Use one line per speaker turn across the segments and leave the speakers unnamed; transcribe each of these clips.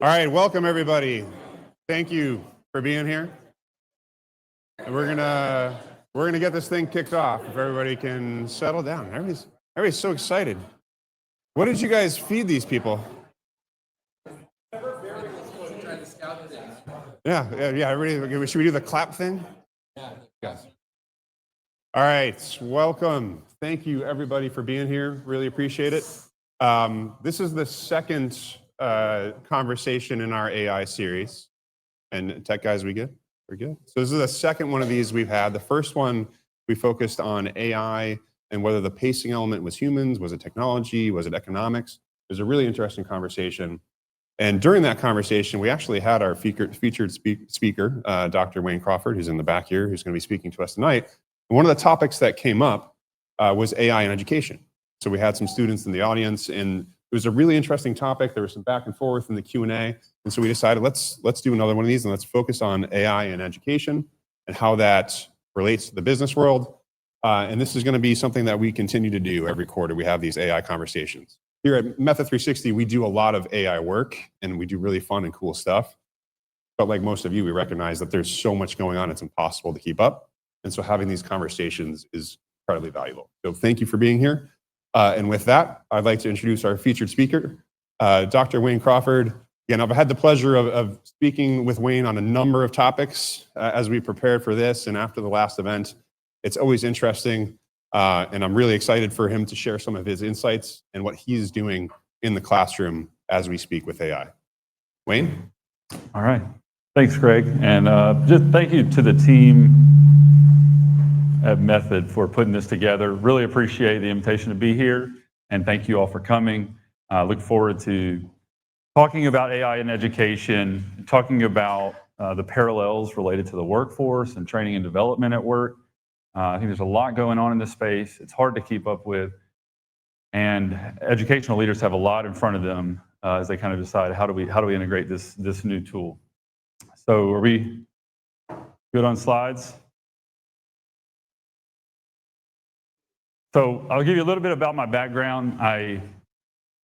All right, welcome everybody. Thank you for being here. And we're gonna get this thing kicked off if everybody can settle down. Everybody's so excited. What did you guys feed these people? Yeah. Everybody, should we do the clap thing? Yeah. All right, welcome. Thank you everybody for being here. Really appreciate it. This is the second conversation in our AI series. And tech guys, we good? We're good. So this is the second one of these we've had. The first one, we focused on AI and whether the pacing element was humans, was it technology, was it economics? It was a really interesting conversation. And during that conversation, we actually had our featured speaker, Dr. Wayne Crawford, who's in the back here, who's going to be speaking to us tonight. And one of the topics that came up was AI in education. So we had some students in the audience, and it was a really interesting topic. There was some back and forth in the Q&A. And so we decided, let's do another one of these, and let's focus on AI in education and how that relates to the business world. And this is going to be something that we continue to do every quarter. We have these AI conversations. Here at Method360, we do a lot of AI work, and we do really fun and cool stuff. But like most of you, we recognize that there's so much going on, it's impossible to keep up. And so having these conversations is incredibly valuable. So thank you for being here. And with that, I'd like to introduce our featured speaker, Dr. Wayne Crawford. Again, I've had the pleasure of speaking with Wayne on a number of topics as we prepared for this and after the last event. It's always interesting, and I'm really excited for him to share some of his insights and what he's doing in the classroom as we speak with AI. Wayne?
All right. Thanks, Greg. And just thank you to the team at Method for putting this together. Really appreciate the invitation to be here, and thank you all for coming. Look forward to talking about AI in education, talking about the parallels related to the workforce and training and development at work. I think there's a lot going on in this space. It's hard to keep up with, and educational leaders have a lot in front of them as they kind of decide how do we integrate this new tool. So are we good on slides? So I'll give you a little bit about my background. I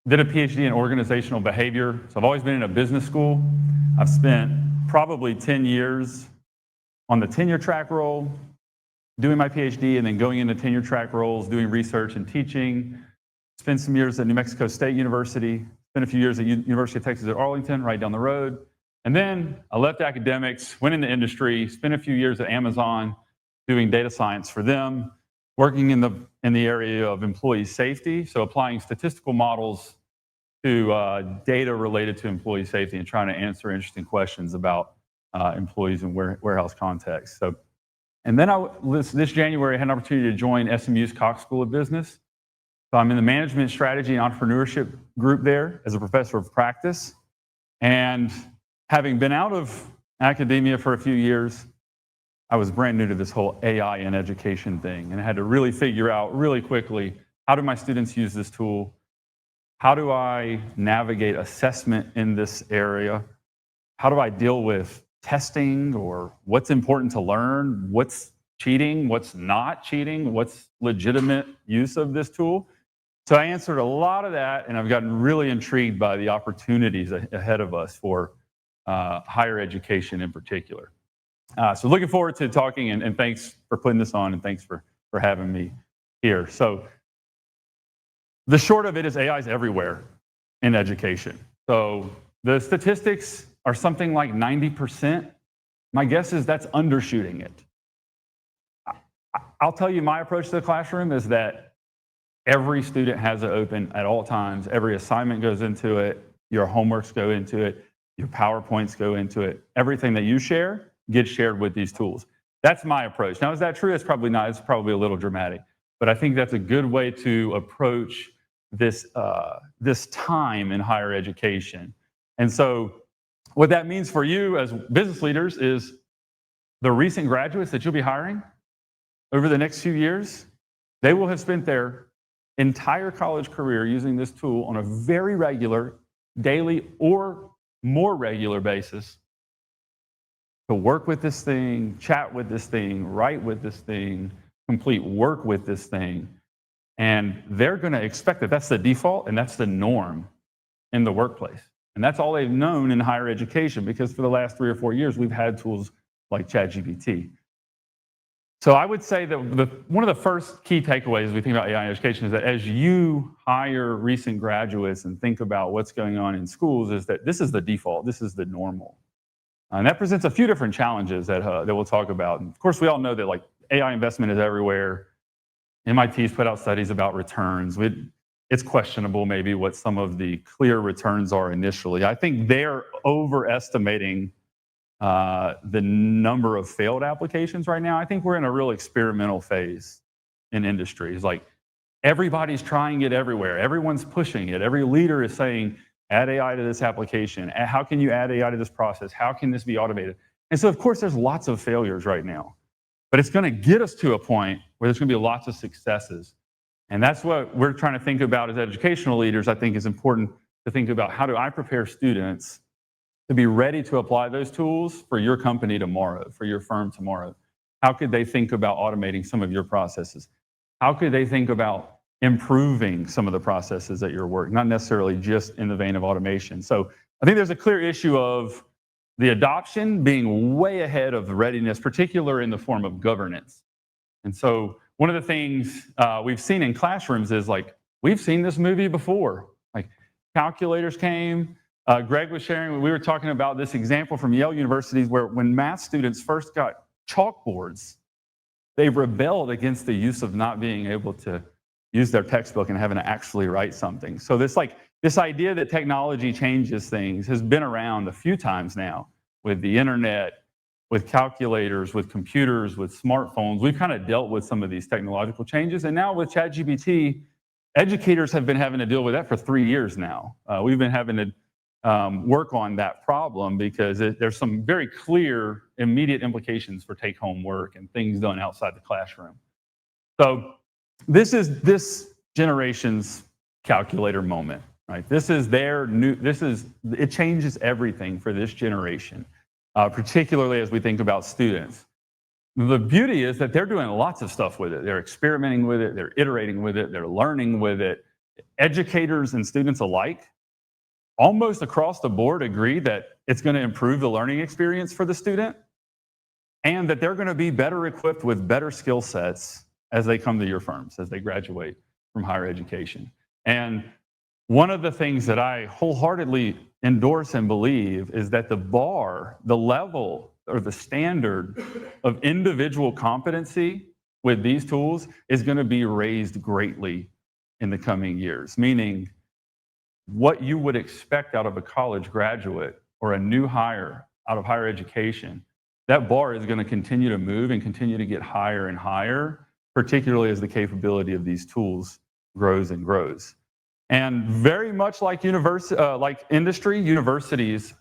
did a PhD in organizational behavior. So I've always been in a business school. I've spent probably 10 years on the tenure track role, doing my PhD, and then going into tenure track roles, doing research and teaching. Spent some years at New Mexico State University, spent a few years at University of Texas at Arlington, right down the road. And then I left academics, went into industry, spent a few years at Amazon doing data science for them, working in the area of employee safety, so applying statistical models to data related to employee safety and trying to answer interesting questions about employees in warehouse context. So, and then this January, I had an opportunity to join SMU's Cox School of Business. So I'm in the management strategy and entrepreneurship group there as a professor of practice. And having been out of academia for a few years, I was brand new to this whole AI in education thing, and I had to really figure out really quickly, how do my students use this tool? How do I navigate assessment in this area? How do I deal with testing, or what's important to learn? What's cheating? What's not cheating? What's legitimate use of this tool? So I answered a lot of that, and I've gotten really intrigued by the opportunities ahead of us for higher education in particular. So looking forward to talking, and thanks for putting this on, and thanks for having me here. So the short of it is AI is everywhere in education. So the statistics are something like 90%. My guess is that's undershooting it. I'll tell you, my approach to the classroom is that every student has it open at all times. Every assignment goes into it. Your homeworks go into it. Your PowerPoints go into it. Everything that you share gets shared with these tools. That's my approach. Now, is that true? It's probably not. It's probably a little dramatic. But I think that's a good way to approach this time in higher education. And so what that means for you as business leaders is the recent graduates that you'll be hiring over the next few years, they will have spent their entire college career using this tool on a very regular, daily, or more regular basis to work with this thing, chat with this thing, write with this thing, complete work with this thing. And they're going to expect that that's the default and that's the norm in the workplace. And that's all they've known in higher education, because for the last 3 or 4 years, we've had tools like ChatGPT. So I would say that one of the first key takeaways as we think about AI in education is that as you hire recent graduates and think about what's going on in schools, is that this is the default, this is the normal. And that presents a few different challenges that we'll talk about. And of course, we all know that like AI investment is everywhere. MIT's put out studies about returns. It's questionable maybe what some of the clear returns are initially. I think they're overestimating the number of failed applications right now. I think we're in a real experimental phase in industry. It's like everybody's trying it everywhere. Everyone's pushing it. Every leader is saying, add AI to this application. How can you add AI to this process? How can this be automated? And so, of course, there's lots of failures right now. But it's going to get us to a point where there's going to be lots of successes. And that's what we're trying to think about as educational leaders. I think is important to think about, how do I prepare students to be ready to apply those tools for your company tomorrow, for your firm tomorrow? How could they think about automating some of your processes? How could they think about improving some of the processes at your work, not necessarily just in the vein of automation? So I think there's a clear issue of the adoption being way ahead of the readiness, particularly in the form of governance. And so one of the things we've seen in classrooms is like, we've seen this movie before. Like calculators came. Greg was sharing, we were talking about this example from Yale University where when math students first got chalkboards, they rebelled against the use of not being able to use their textbook and having to actually write something. So this idea that technology changes things has been around a few times now with the internet, with calculators, with computers, with smartphones. We've kind of dealt with some of these technological changes. And now with ChatGPT, educators have been having to deal with that for 3 years now. We've been having to work on that problem because there's some very clear immediate implications for take-home work and things done outside the classroom. So this is this generation's calculator moment, right? It changes everything for this generation, particularly as we think about students. The beauty is that they're doing lots of stuff with it. They're experimenting with it, they're iterating with it, they're learning with it. Educators and students alike, almost across the board, agree that it's going to improve the learning experience for the student and that they're going to be better equipped with better skill sets as they come to your firms, as they graduate from higher education. And one of the things that I wholeheartedly endorse and believe is that the bar, the level, or the standard of individual competency with these tools is going to be raised greatly in the coming years, meaning what you would expect out of a college graduate or a new hire out of higher education, that bar is going to continue to move and continue to get higher and higher, particularly as the capability of these tools grows and grows. And very much like industry, universities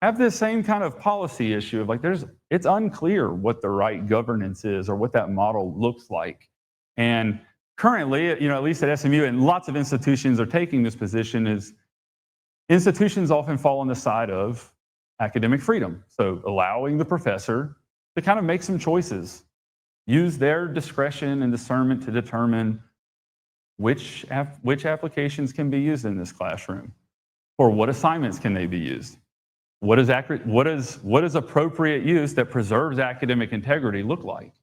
have this same kind of policy issue of like, it's unclear what the right governance is or what that model looks like. And currently, at least at SMU, and lots of institutions are taking this position, is institutions often fall on the side of academic freedom. So allowing the professor to kind of make some choices, use their discretion and discernment to determine which applications can be used in this classroom, or what assignments can they be used. What is appropriate use that preserves academic integrity look like?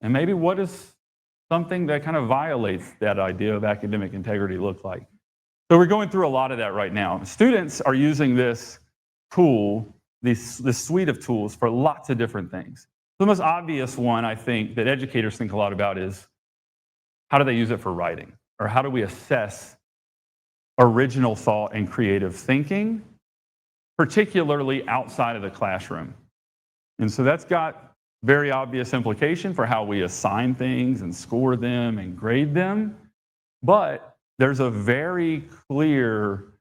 And maybe what is something that kind of violates that idea of academic integrity look like? So we're going through a lot of that right now. Students are using this tool, this suite of tools for lots of different things. The most obvious one, I think, that educators think a lot about is, how do they use it for writing? Or how do we assess original thought and creative thinking, particularly outside of the classroom? And so that's got very obvious implication for how we assign things and score them and grade them. But there's a very clear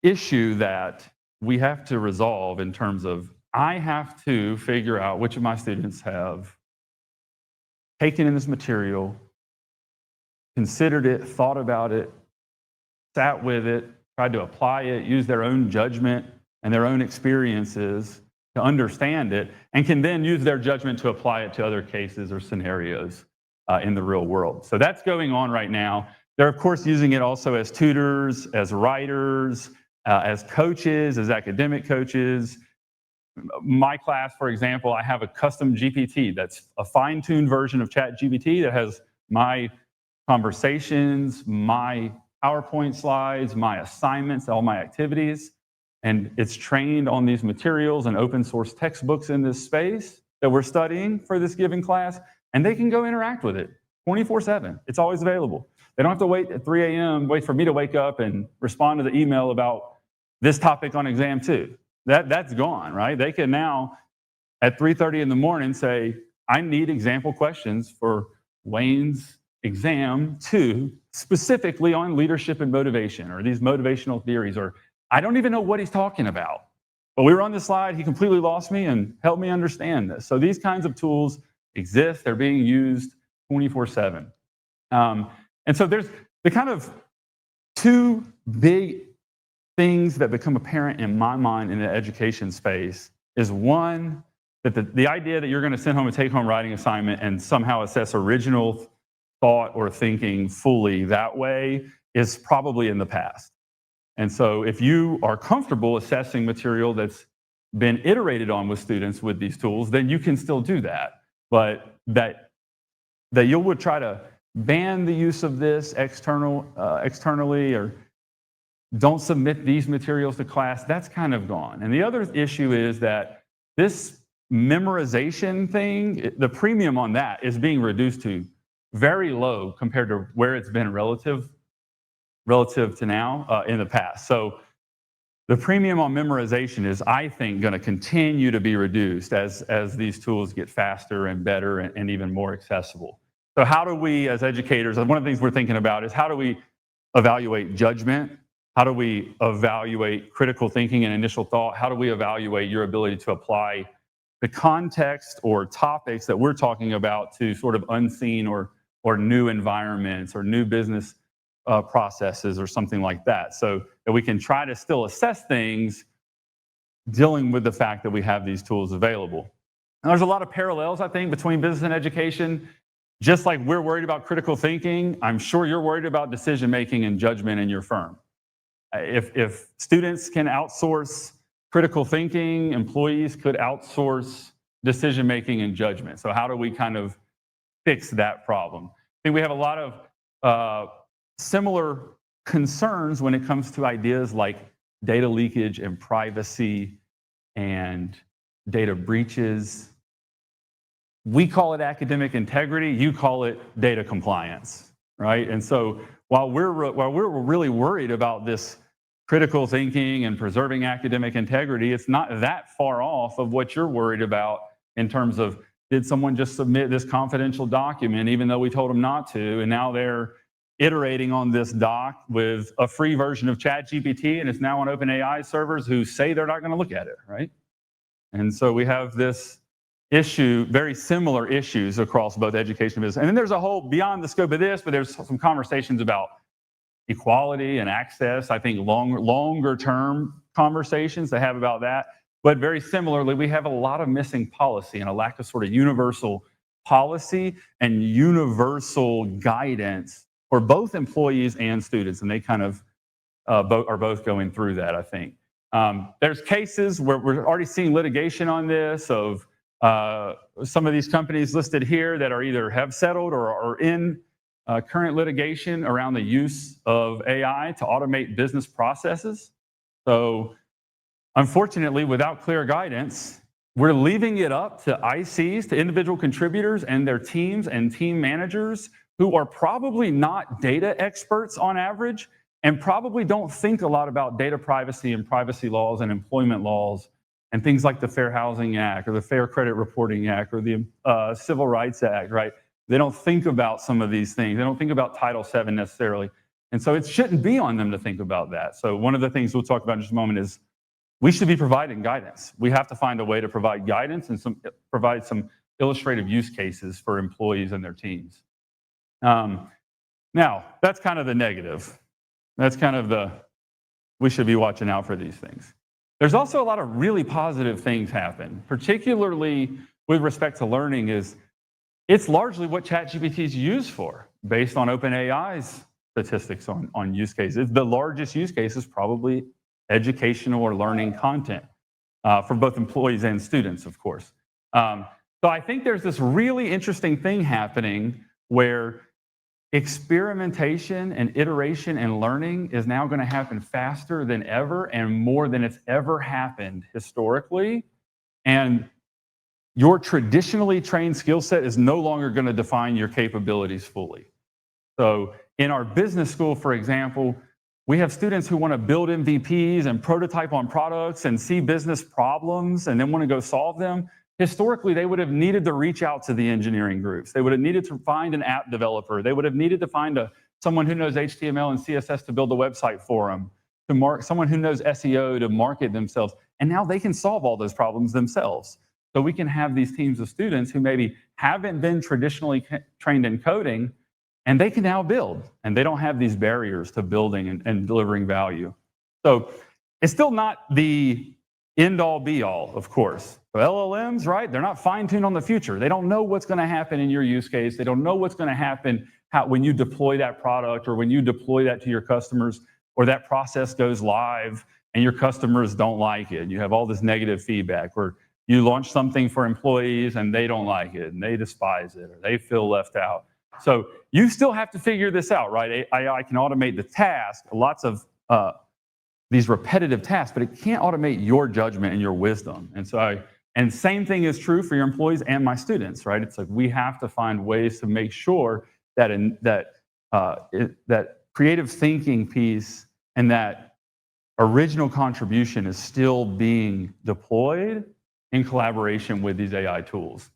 issue that we have to resolve in terms of, I have to figure out which of my students have taken in this material, considered it, thought about it, sat with it, tried to apply it, use their own judgment and their own experiences to understand it, and can then use their judgment to apply it to other cases or scenarios in the real world. So that's going on right now. They're, of course, using it also as tutors, as writers, as coaches, as academic coaches. My class, for example, I have a custom GPT that's a fine-tuned version of ChatGPT that has my conversations, my PowerPoint slides, my assignments, all my activities. And it's trained on these materials and open source textbooks in this space that we're studying for this given class. And they can go interact with it 24/7. It's always available. They don't have to wait at 3 a.m., wait for me to wake up and respond to the email about this topic on exam 2. That's gone, right? They can now, at 3:30 in the morning, say, I need example questions for Wayne's exam 2, specifically on leadership and motivation, or these motivational theories, or I don't even know what he's talking about. But we were on this slide, he completely lost me and helped me understand this. So these kinds of tools exist. They're being used 24/7. And so there's the kind of two big things that become apparent in my mind in the education space is, one, that the idea that you're going to send home a take-home writing assignment and somehow assess original thought or thinking fully that way is probably in the past. And so if you are comfortable assessing material that's been iterated on with students with these tools, then you can still do that. But that you would try to ban the use of this externally, or don't submit these materials to class, that's kind of gone. And the other issue is that this memorization thing, the premium on that is being reduced to very low compared to where it's been relative to now in the past. So the premium on memorization is, I think, going to continue to be reduced as these tools get faster and better and even more accessible. So how do we, as educators, and one of the things we're thinking about is, how do we evaluate judgment? How do we evaluate critical thinking and initial thought? How do we evaluate your ability to apply the context or topics that we're talking about to sort of unseen or new environments or new business processes or something like that, so that we can try to still assess things dealing with the fact that we have these tools available. And there's a lot of parallels, I think, between business and education. Just like we're worried about critical thinking, I'm sure you're worried about decision-making and judgment in your firm. If students can outsource critical thinking, employees could outsource decision-making and judgment. So how do we kind of fix that problem? I think we have a lot of similar concerns when it comes to ideas like data leakage and privacy and data breaches. We call it academic integrity, you call it data compliance, right? And so while we're really worried about this critical thinking and preserving academic integrity, it's not that far off of what you're worried about in terms of, did someone just submit this confidential document even though we told them not to, and now they're iterating on this doc with a free version of ChatGPT, and it's now on OpenAI servers who say they're not going to look at it, right? And so we have this issue, very similar issues across both education and business. And then there's a whole, beyond the scope of this, but there's some conversations about equality and access, I think longer term conversations to have about that. But very similarly, we have a lot of missing policy and a lack of sort of universal policy and universal guidance for both employees and students. And they kind of are both going through that, I think. There's cases where we're already seeing litigation on this of some of these companies listed here that are either have settled or are in current litigation around the use of AI to automate business processes. So unfortunately, without clear guidance, we're leaving it up to ICs, to individual contributors and their teams and team managers who are probably not data experts on average and probably don't think a lot about data privacy and privacy laws and employment laws and things like the Fair Housing Act or the Fair Credit Reporting Act or the Civil Rights Act, right? They don't think about some of these things. They don't think about Title VII necessarily. And so it shouldn't be on them to think about that. So one of the things we'll talk about in just a moment is we should be providing guidance. We have to find a way to provide guidance and provide some illustrative use cases for employees and their teams. Now, that's kind of the negative. That's kind of the, we should be watching out for these things. There's also a lot of really positive things happen, particularly with respect to learning. It's largely what ChatGPT is used for, based on OpenAI's statistics on use cases. The largest use case is probably educational or learning content for both employees and students, of course. So I think there's this really interesting thing happening where experimentation and iteration and learning is now going to happen faster than ever and more than it's ever happened historically. And your traditionally trained skill set is no longer going to define your capabilities fully. So in our business school, for example, we have students who want to build MVPs and prototype on products and see business problems and then want to go solve them. Historically, they would have needed to reach out to the engineering groups. They would have needed to find an app developer. They would have needed to find someone who knows HTML and CSS to build a website for them, someone who knows SEO to market themselves. And now they can solve all those problems themselves. So we can have these teams of students who maybe haven't been traditionally trained in coding, and they can now build, and they don't have these barriers to building and delivering value. So it's still not the end-all be-all, of course. So LLMs, right? They're not fine-tuned on the future. They don't know what's going to happen in your use case. They don't know what's going to happen when you deploy that product or when you deploy that to your customers, or that process goes live and your customers don't like it. And you have all this negative feedback, or you launch something for employees and they don't like it and they despise it or they feel left out. So you still have to figure this out, right? AI can automate the task, lots of these repetitive tasks, but it can't automate your judgment and your wisdom. And same thing is true for your employees and my students, right? It's like we have to find ways to make sure that that creative thinking piece and that original contribution is still being deployed in collaboration with these AI tools.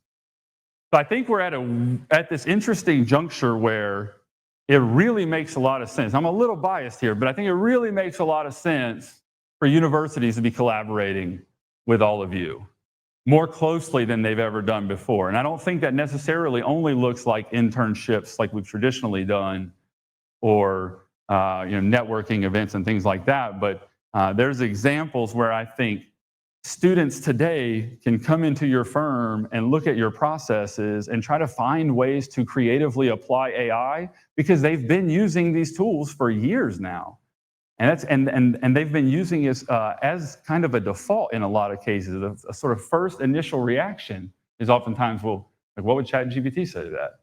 So I think we're at this interesting juncture where it really makes a lot of sense. I'm a little biased here, but I think it really makes a lot of sense for universities to be collaborating with all of you more closely than they've ever done before. And I don't think that necessarily only looks like internships like we've traditionally done, or networking events and things like that. But there's examples where I think students today can come into your firm and look at your processes and try to find ways to creatively apply AI, because they've been using these tools for years now. And they've been using it as kind of a default in a lot of cases. A sort of first initial reaction is oftentimes, well, like, what would ChatGPT say to that?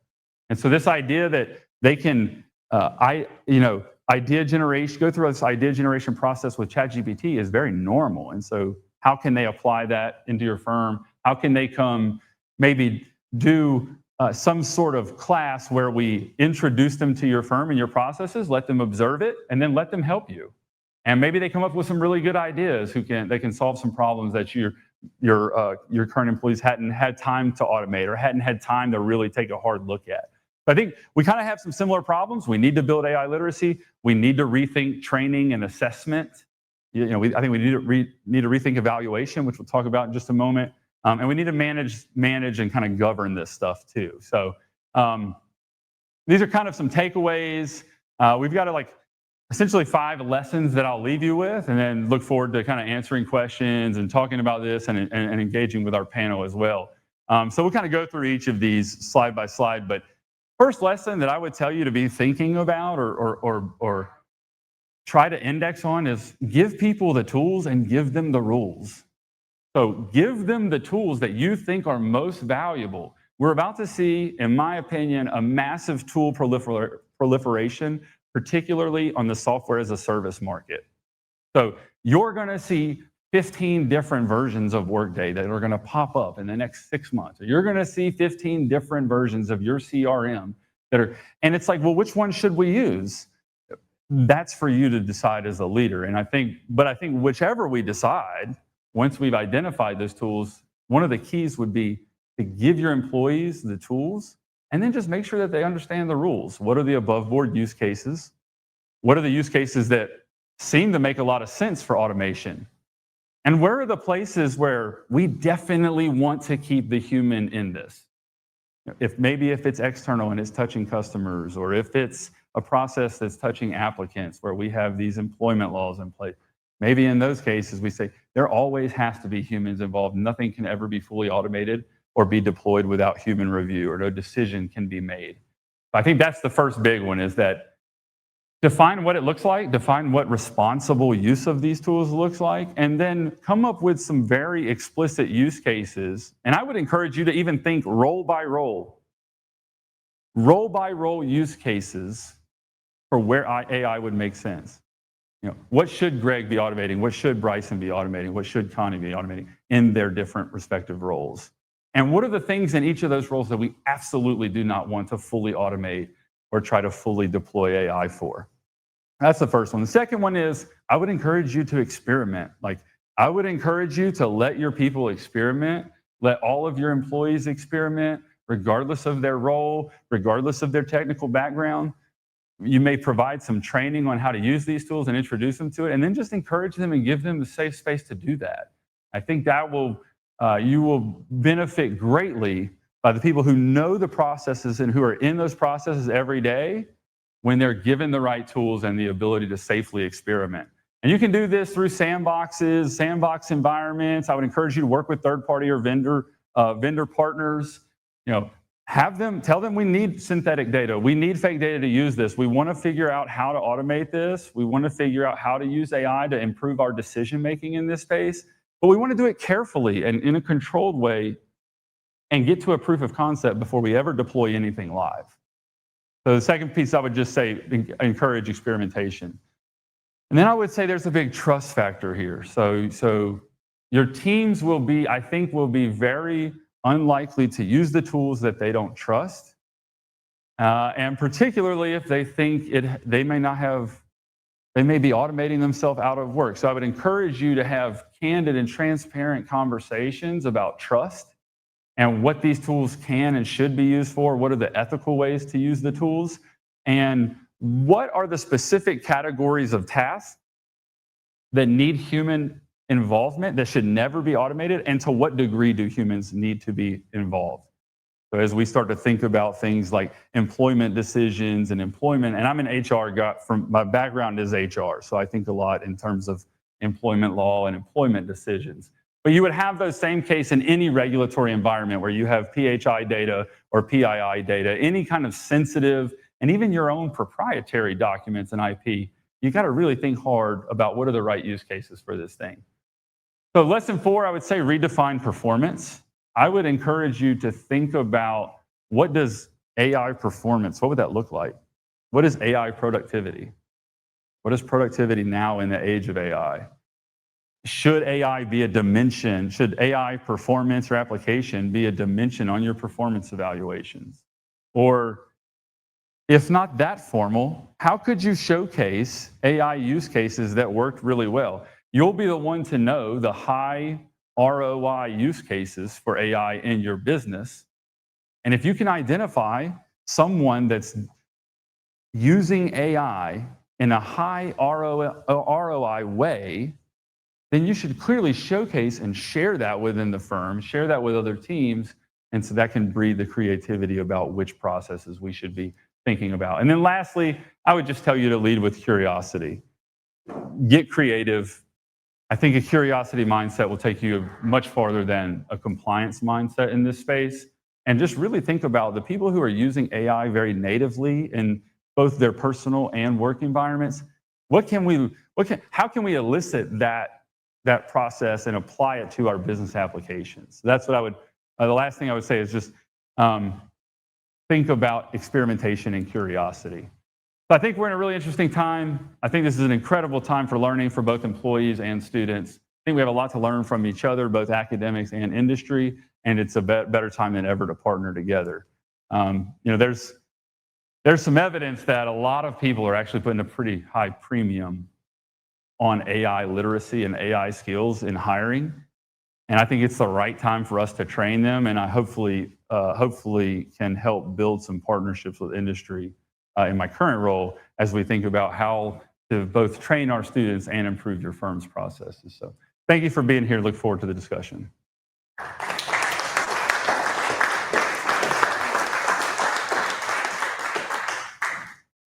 And so this idea that they can, idea generation, go through this idea generation process with ChatGPT is very normal. And so how can they apply that into your firm? How can they come maybe do some sort of class where we introduce them to your firm and your processes, let them observe it, and then let them help you. And maybe they come up with some really good ideas they can solve some problems that your current employees hadn't had time to automate or hadn't had time to really take a hard look at. But I think we kind of have some similar problems. We need to build AI literacy. We need to rethink training and assessment. I think we need to rethink evaluation, which we'll talk about in just a moment. And we need to manage and kind of govern this stuff too. So these are kind of some takeaways. We've got essentially 5 lessons that I'll leave you with, and then look forward to kind of answering questions and talking about this and engaging with our panel as well. So we'll kind of go through each of these slide by slide. But first lesson that I would tell you to be thinking about or try to index on is give people the tools and give them the rules. So give them the tools that you think are most valuable. We're about to see, in my opinion, a massive tool proliferation, particularly on the software as a service market. So you're going to see 15 different versions of Workday that are going to pop up in the next 6 months. You're going to see 15 different versions of your CRM and it's like, well, which one should we use? That's for you to decide as a leader. And I think whichever we decide, once we've identified those tools, one of the keys would be to give your employees the tools and then just make sure that they understand the rules. What are the above board use cases? What are the use cases that seem to make a lot of sense for automation? And where are the places where we definitely want to keep the human in this? If it's external and it's touching customers, or if it's a process that's touching applicants where we have these employment laws in place, maybe in those cases we say there always has to be humans involved. Nothing can ever be fully automated or be deployed without human review, or no decision can be made. I think that's the first big one, is that define what it looks like, define what responsible use of these tools looks like, and then come up with some very explicit use cases. And I would encourage you to even think role by role use cases for where AI would make sense. What should Greg be automating? What should Bryson be automating? What should Connie be automating in their different respective roles? And what are the things in each of those roles that we absolutely do not want to fully automate or try to fully deploy AI for? That's the first one. The second one is I would encourage you to experiment. I would encourage you to let your people experiment, let all of your employees experiment, regardless of their role, regardless of their technical background. You may provide some training on how to use these tools and introduce them to it, and then just encourage them and give them the safe space to do that. I think that you will benefit greatly by the people who know the processes and who are in those processes every day when they're given the right tools and the ability to safely experiment. And you can do this through sandboxes, sandbox environments. I would encourage you to work with third-party or vendor partners. Tell them we need synthetic data. We need fake data to use this. We want to figure out how to automate this. We want to figure out how to use AI to improve our decision-making in this space. But we want to do it carefully and in a controlled way and get to a proof of concept before we ever deploy anything live. So the second piece I would just say, encourage experimentation. And then I would say there's a big trust factor here. So your teams will be very unlikely to use the tools that they don't trust, and particularly if they think they may be automating themselves out of work. So I would encourage you to have candid and transparent conversations about trust and what these tools can and should be used for. What are the ethical ways to use the tools? And what are the specific categories of tasks that need human involvement that should never be automated, and to what degree do humans need to be involved? So as we start to think about things like employment decisions and employment, and I'm an HR guy, my background is HR, so I think a lot in terms of employment law and employment decisions. But you would have those same case in any regulatory environment where you have PHI data or PII data, any kind of sensitive, and even your own proprietary documents and IP. You got to really think hard about what are the right use cases for this thing. So lesson 4, I would say redefine performance. I would encourage you to think about what does AI performance, what would that look like? What is AI productivity? What is productivity now in the age of AI? Should AI be a dimension? Should AI performance or application be a dimension on your performance evaluations? Or if not that formal, how could you showcase AI use cases that worked really well? You'll be the one to know the high ROI use cases for AI in your business. And if you can identify someone that's using AI in a high ROI way, then you should clearly showcase and share that within the firm, share that with other teams, and so that can breed the creativity about which processes we should be thinking about. And then lastly, I would just tell you to lead with curiosity. Get creative. I think a curiosity mindset will take you much farther than a compliance mindset in this space. And just really think about the people who are using AI very natively in both their personal and work environments. How can we elicit that process and apply it to our business applications? That's what the last thing I would say is just think about experimentation and curiosity. So I think we're in a really interesting time. I think this is an incredible time for learning for both employees and students. I think we have a lot to learn from each other, both academics and industry, and it's a better time than ever to partner together. There's some evidence that a lot of people are actually putting a pretty high premium on AI literacy and AI skills in hiring. And I think it's the right time for us to train them, and I hopefully can help build some partnerships with industry in my current role as we think about how to both train our students and improve your firm's processes. So thank you for being here. Look forward to the discussion.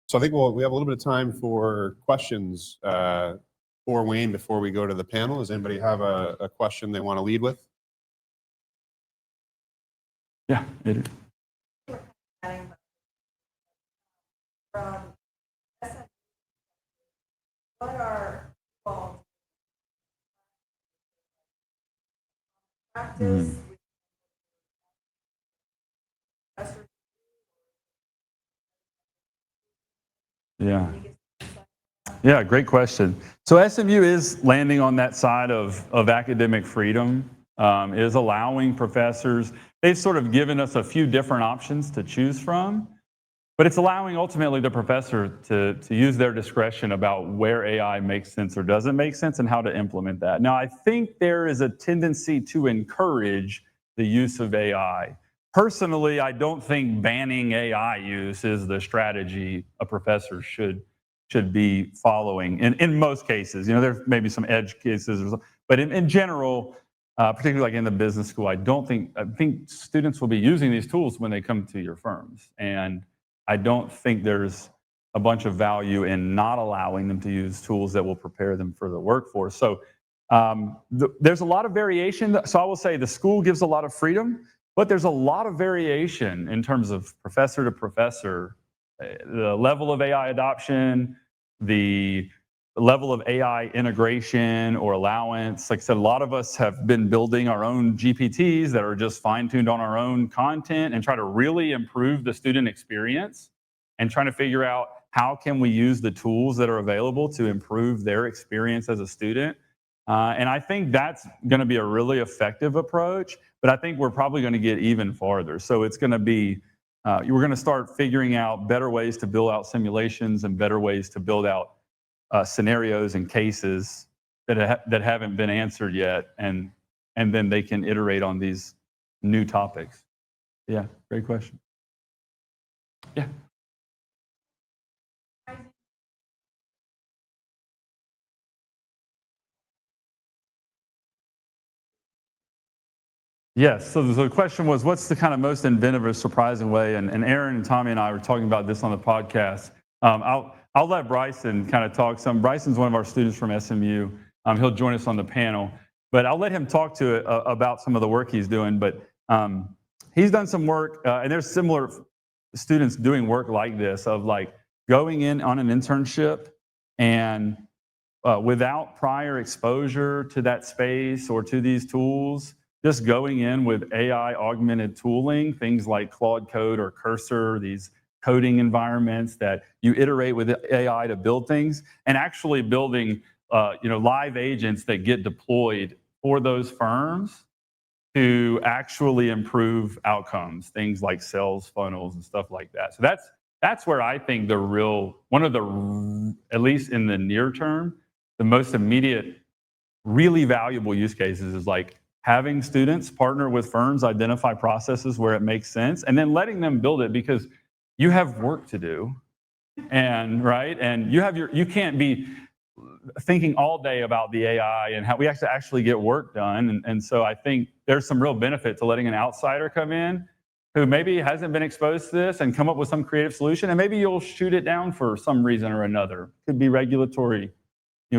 So I think we have a little bit of time for questions for Wayne before we go to the panel. Does anybody have a question they want to lead with?
Yeah, it is.
What are involved practice?
Yeah. Yeah, great question. So SMU is landing on that side of academic freedom, is allowing professors, they've sort of given us a few different options to choose from, but it's allowing ultimately the professor to use their discretion about where AI makes sense or doesn't make sense and how to implement that. Now, I think there is a tendency to encourage the use of AI. Personally, I don't think banning AI use is the strategy a professor should be following in most cases. You know, there may be some edge cases, but in general, particularly like in the business school, I think students will be using these tools when they come to your firms. And I don't think there's a bunch of value in not allowing them to use tools that will prepare them for the workforce. So there's a lot of variation. So I will say the school gives a lot of freedom, but there's a lot of variation in terms of professor to professor, the level of AI adoption, the level of AI integration or allowance. Like I said, a lot of us have been building our own GPTs that are just fine-tuned on our own content and try to really improve the student experience and trying to figure out how can we use the tools that are available to improve their experience as a student. And I think that's going to be a really effective approach, but I think we're probably going to get even farther. So it's going to be, we're going to start figuring out better ways to build out simulations and better ways to build out scenarios and cases that haven't been answered yet, and then they can iterate on these new topics. Yeah, great question. Yeah. Yes, so the question was, what's the kind of most inventive or surprising way? And Aaron and Tommy and I were talking about this on the podcast. I'll let Bryson kind of talk some. Bryson's one of our students from SMU. He'll join us on the panel, but I'll let him talk about some of the work he's doing. But he's done some work, and there's similar students doing work like this, of like going in on an internship and without prior exposure to that space or to these tools, just going in with AI augmented tooling, things like Claude Code or Cursor, these coding environments that you iterate with AI to build things, and actually building live agents that get deployed for those firms to actually improve outcomes, things like sales funnels and stuff like that. So that's where I think one of the, at least in the near term, the most immediate, really valuable use cases is like having students partner with firms, identify processes where it makes sense, and then letting them build it, because you have work to do, and you can't be thinking all day about the AI and how we have to actually get work done. And so I think there's some real benefit to letting an outsider come in who maybe hasn't been exposed to this and come up with some creative solution, and maybe you'll shoot it down for some reason or another. Could be regulatory,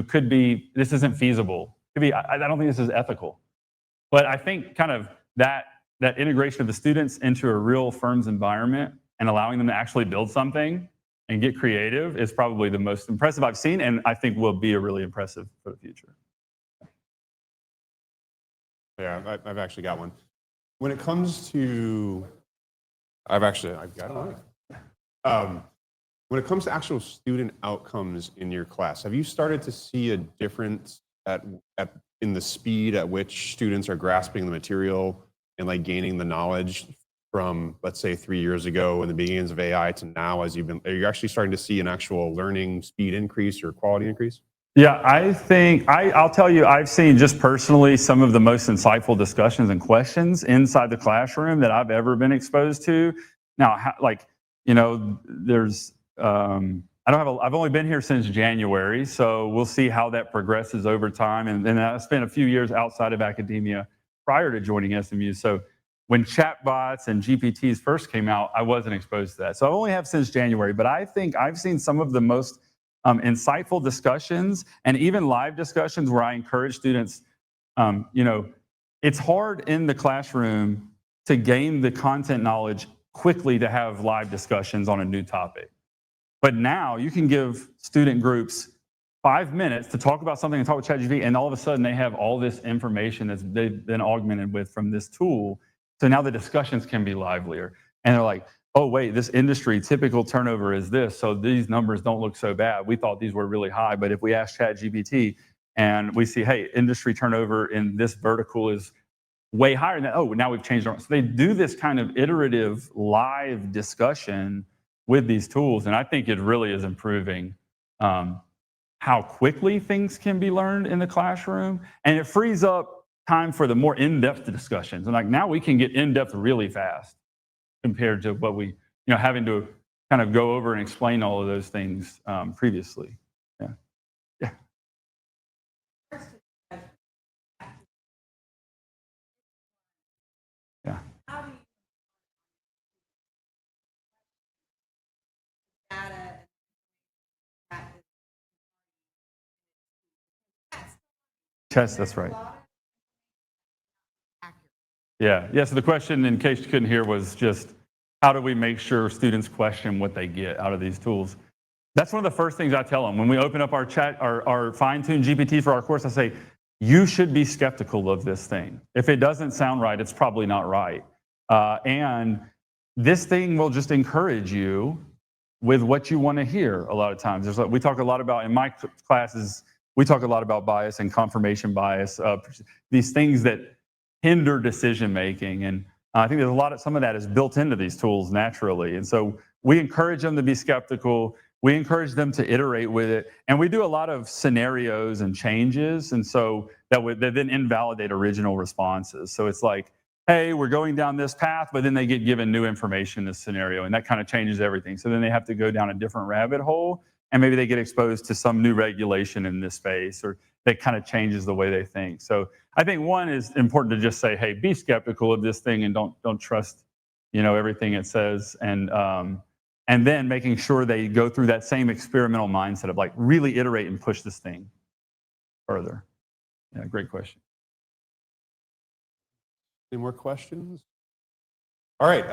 could be this isn't feasible, could be I don't think this is ethical. But I think kind of that integration of the students into a real firm's environment and allowing them to actually build something and get creative is probably the most impressive I've seen, and I think will be a really impressive for the future.
Yeah, I've actually got one. When it comes to, I've got one. When it comes to actual student outcomes in your class, have you started to see a difference in the speed at which students are grasping the material and like gaining the knowledge from, let's say, 3 years ago in the beginnings of AI to now, are you actually starting to see an actual learning speed increase or quality increase?
Yeah, I think, I'll tell you, I've seen just personally some of the most insightful discussions and questions inside the classroom that I've ever been exposed to. Now, there's, I've only been here since January, so we'll see how that progresses over time. And then I spent a few years outside of academia prior to joining SMU. So when chatbots and GPTs first came out, I wasn't exposed to that. So I only have since January, but I think I've seen some of the most insightful discussions and even live discussions where I encourage students, it's hard in the classroom to gain the content knowledge quickly to have live discussions on a new topic. But now you can give student groups 5 minutes to talk about something and talk with ChatGPT, and all of a sudden they have all this information that's they've been augmented with from this tool. So now the discussions can be livelier. And they're like, oh, wait, this industry typical turnover is this. So these numbers don't look so bad. We thought these were really high. But if we ask ChatGPT and we see, hey, industry turnover in this vertical is way higher than that. Oh, now we've changed our. So they do this kind of iterative live discussion with these tools. And I think it really is improving how quickly things can be learned in the classroom. And it frees up time for the more in-depth discussions. And like now we can get in-depth really fast compared to what we, having to kind of go over and explain all of those things previously. Yeah. Yeah. Yeah. Test, that's right. Yeah. Yeah. So the question, in case you couldn't hear, was just how do we make sure students question what they get out of these tools? That's one of the first things I tell them when we open up our chat, our fine-tuned GPT for our course. I say, you should be skeptical of this thing. If it doesn't sound right, it's probably not right. And this thing will just encourage you with what you want to hear. A lot of times, we talk a lot about in my classes. We talk a lot about bias and confirmation bias, these things that hinder decision making. And I think there's some of that is built into these tools naturally. And so we encourage them to be skeptical. We encourage them to iterate with it. And we do a lot of scenarios and changes. And so that then invalidate original responses. So it's like, hey, we're going down this path, but then they get given new information in this scenario. And that kind of changes everything. So then they have to go down a different rabbit hole. And maybe they get exposed to some new regulation in this space, or that kind of changes the way they think. So I think one is important to just say, hey, be skeptical of this thing and don't trust, everything it says. And then making sure they go through that same experimental mindset of like really iterate and push this thing further. Yeah, great question.
Any more questions? All right,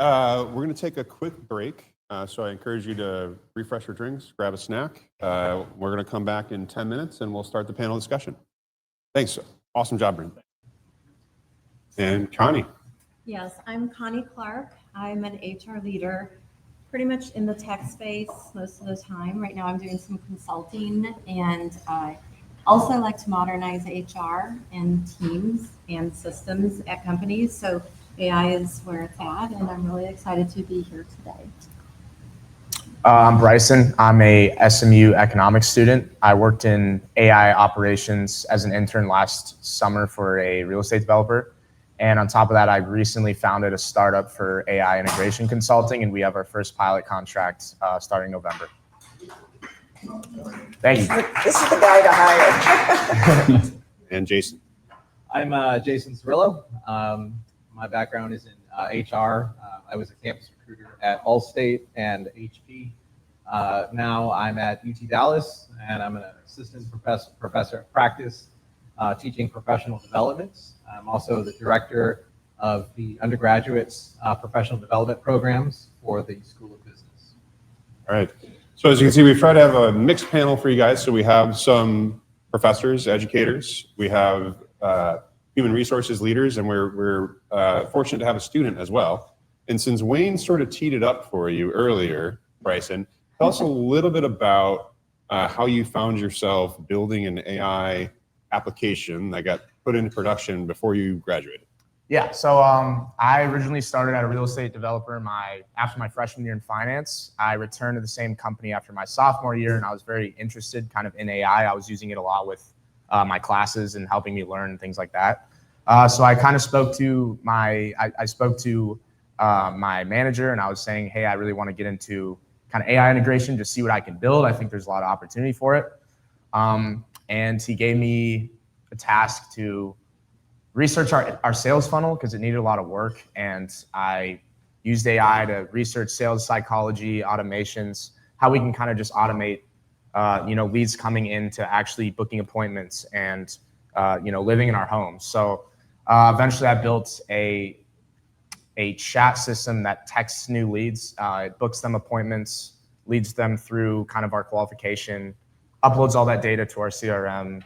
we're going to take a quick break. So I encourage you to refresh your drinks, grab a snack. We're going to come back in 10 minutes and we'll start the panel discussion. Thanks. Awesome job, Bryn. And Connie.
Yes, I'm Connie Clark. I'm an HR leader, pretty much in the tech space most of the time. Right now I'm doing some consulting, and I also like to modernize HR and teams and systems at companies. So AI is where it's at, and I'm really excited to be here today.
I'm Bryson. I'm a SMU economics student. I worked in AI operations as an intern last summer for a real estate developer. And on top of that, I recently founded a startup for AI integration consulting, and we have our first pilot contract starting November. Thank you.
This is the guy to hire.
And Jason.
I'm Jason Cirillo. My background is in HR. I was a campus recruiter at Allstate and HP. Now I'm at UT Dallas, and I'm an assistant professor at practice, teaching professional development. I'm also the director of the undergraduates professional development programs for the School of Business.
All right. So as you can see, we've tried to have a mixed panel for you guys. So we have some professors, educators. We have human resources leaders, and we're fortunate to have a student as well. And since Wayne sort of teed it up for you earlier, Bryson, tell us a little bit about how you found yourself building an AI application that got put into production before you graduated.
Yeah, so I originally started at a real estate developer after my freshman year in finance. I returned to the same company after my sophomore year, and I was very interested kind of in AI. I was using it a lot with my classes and helping me learn and things like that. So I kind of spoke to my manager, and I was saying, hey, I really want to get into kind of AI integration, just see what I can build. I think there's a lot of opportunity for it. And he gave me a task to research our sales funnel because it needed a lot of work. And I used AI to research sales psychology, automations, how we can kind of just automate, leads coming in to actually booking appointments and, living in our homes. So eventually I built a chat system that texts new leads. It books them appointments, leads them through kind of our qualification uploads all that data to our CRM,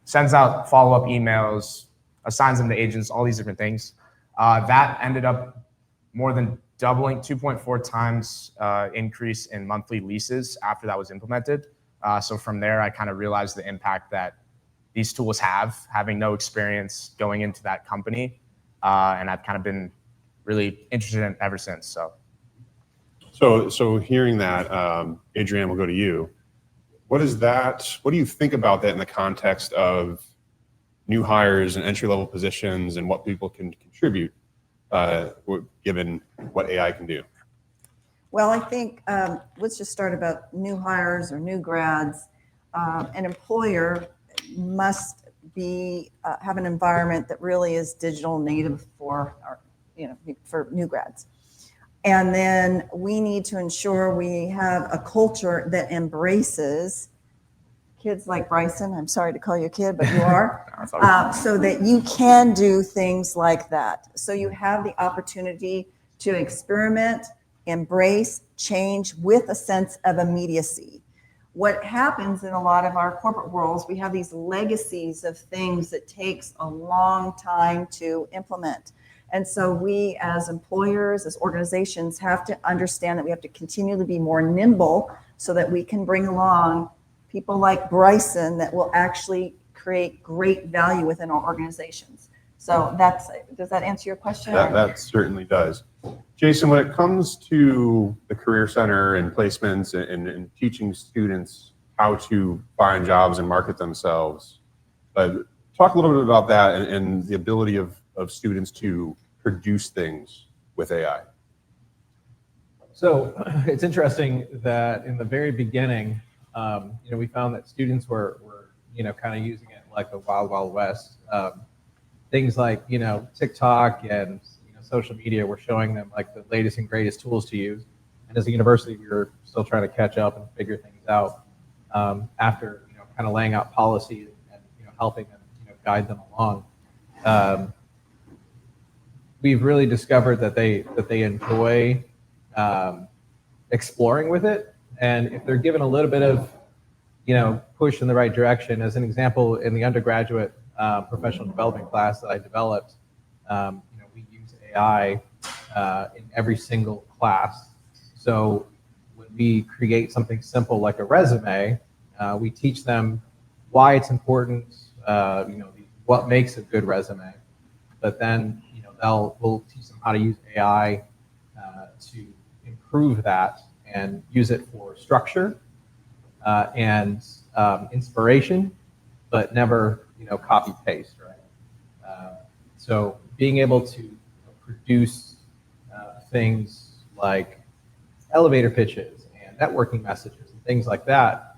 sends out follow-up emails, assigns them to agents, all these different things. That ended up more than doubling, 2.4 times increase in monthly leases after that was implemented. So from there, I kind of realized the impact that these tools have, having no experience going into that company. And I've kind of been really interested in it ever since.
So hearing that, Adrienne, we'll go to you. What do you think about that in the context of new hires and entry-level positions and what people can contribute, given what AI can do?
Well, I think, let's just start about new hires or new grads. An employer must have an environment that really is digital native for new grads. And then we need to ensure we have a culture that embraces kids like Bryson. I'm sorry to call you a kid, but you are. So that you can do things like that. So you have the opportunity to experiment, embrace, change with a sense of immediacy. What happens in a lot of our corporate worlds, we have these legacies of things that takes a long time to implement. And so we as employers, as organizations, have to understand that we have to continually be more nimble so that we can bring along people like Bryson that will actually create great value within our organizations. So does that answer your question?
That certainly does. Jason, when it comes to the Career Center and placements and teaching students how to find jobs and market themselves, talk a little bit about that and the ability of students to produce things with AI.
So it's interesting that in the very beginning, we found that students were kind of using it like the wild, wild west. Things like, TikTok and social media were showing them like the latest and greatest tools to use. And as a university, we were still trying to catch up and figure things out after, kind of laying out policy and, helping them, guide them along. We've really discovered that they enjoy exploring with it. And if they're given a little bit of, push in the right direction, as an example, in the undergraduate professional development class that I developed, we use AI in every single class. So when we create something simple like a resume, we teach them why it's important, what makes a good resume. But then, we'll teach them how to use AI to improve that and use it for structure and inspiration, but never, copy paste, right? So being able to produce things like elevator pitches and networking messages and things like that,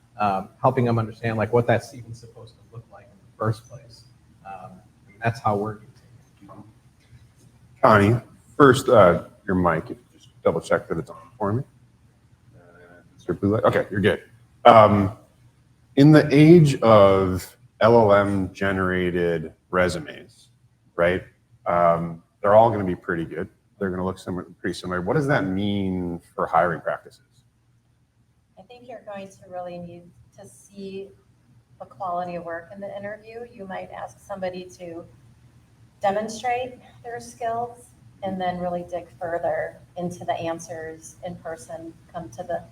helping them understand like what that's even supposed to look like in the first place. That's how we're using it.
Connie, first, your mic, if you just double check that it's on for me. Okay, you're good. In the age of LLM generated resumes, right? They're all going to be pretty good. They're going to look pretty similar. What does that mean for hiring practices?
I think you're going to really need to see the quality of work in the interview. You might ask somebody to demonstrate their skills and then really dig further into the answers in person. Come to the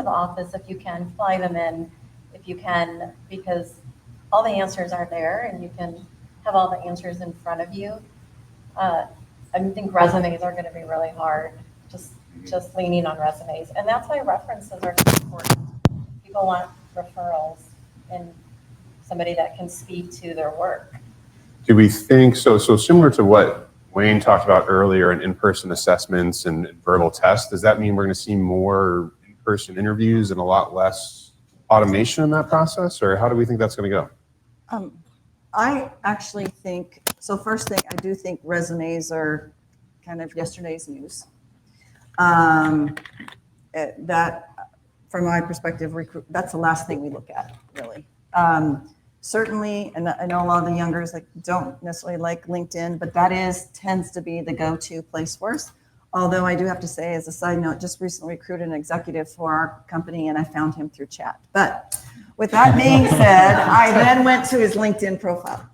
office if you can, fly them in if you can, because all the answers are there and you can have all the answers in front of you. I think resumes are going to be really hard, just leaning on resumes. And that's why references are so important. People want referrals and somebody that can speak to their work.
Do we think, so similar to what Wayne talked about earlier in in-person assessments and verbal tests, does that mean we're going to see more in-person interviews and a lot less automation in that process? Or how do we think that's going to go?
I actually think, so first thing, I do think resumes are kind of yesterday's news. That, from my perspective, that's the last thing we look at, really. Certainly, and I know a lot of the youngers don't necessarily like LinkedIn, but that tends to be the go-to place for us. Although I do have to say, as a side note, just recently recruited an executive for our company, and I found him through chat. But With that being said, I then went to his LinkedIn profile.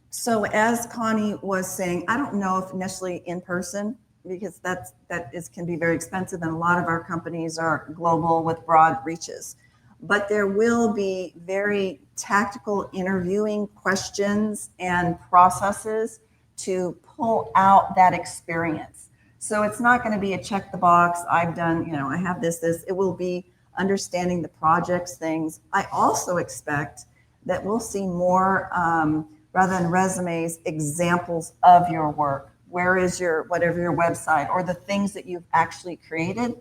So as Connie was saying, I don't know if initially in person, because can be very expensive, and a lot of our companies are global with broad reaches. But there will be very tactical interviewing questions and processes to pull out that experience. So it's not going to be a check the box, I've done, I have this. It will be understanding the projects, things. I also expect that we'll see more, rather than resumes, examples of your work. Where is your website, or the things that you've actually created,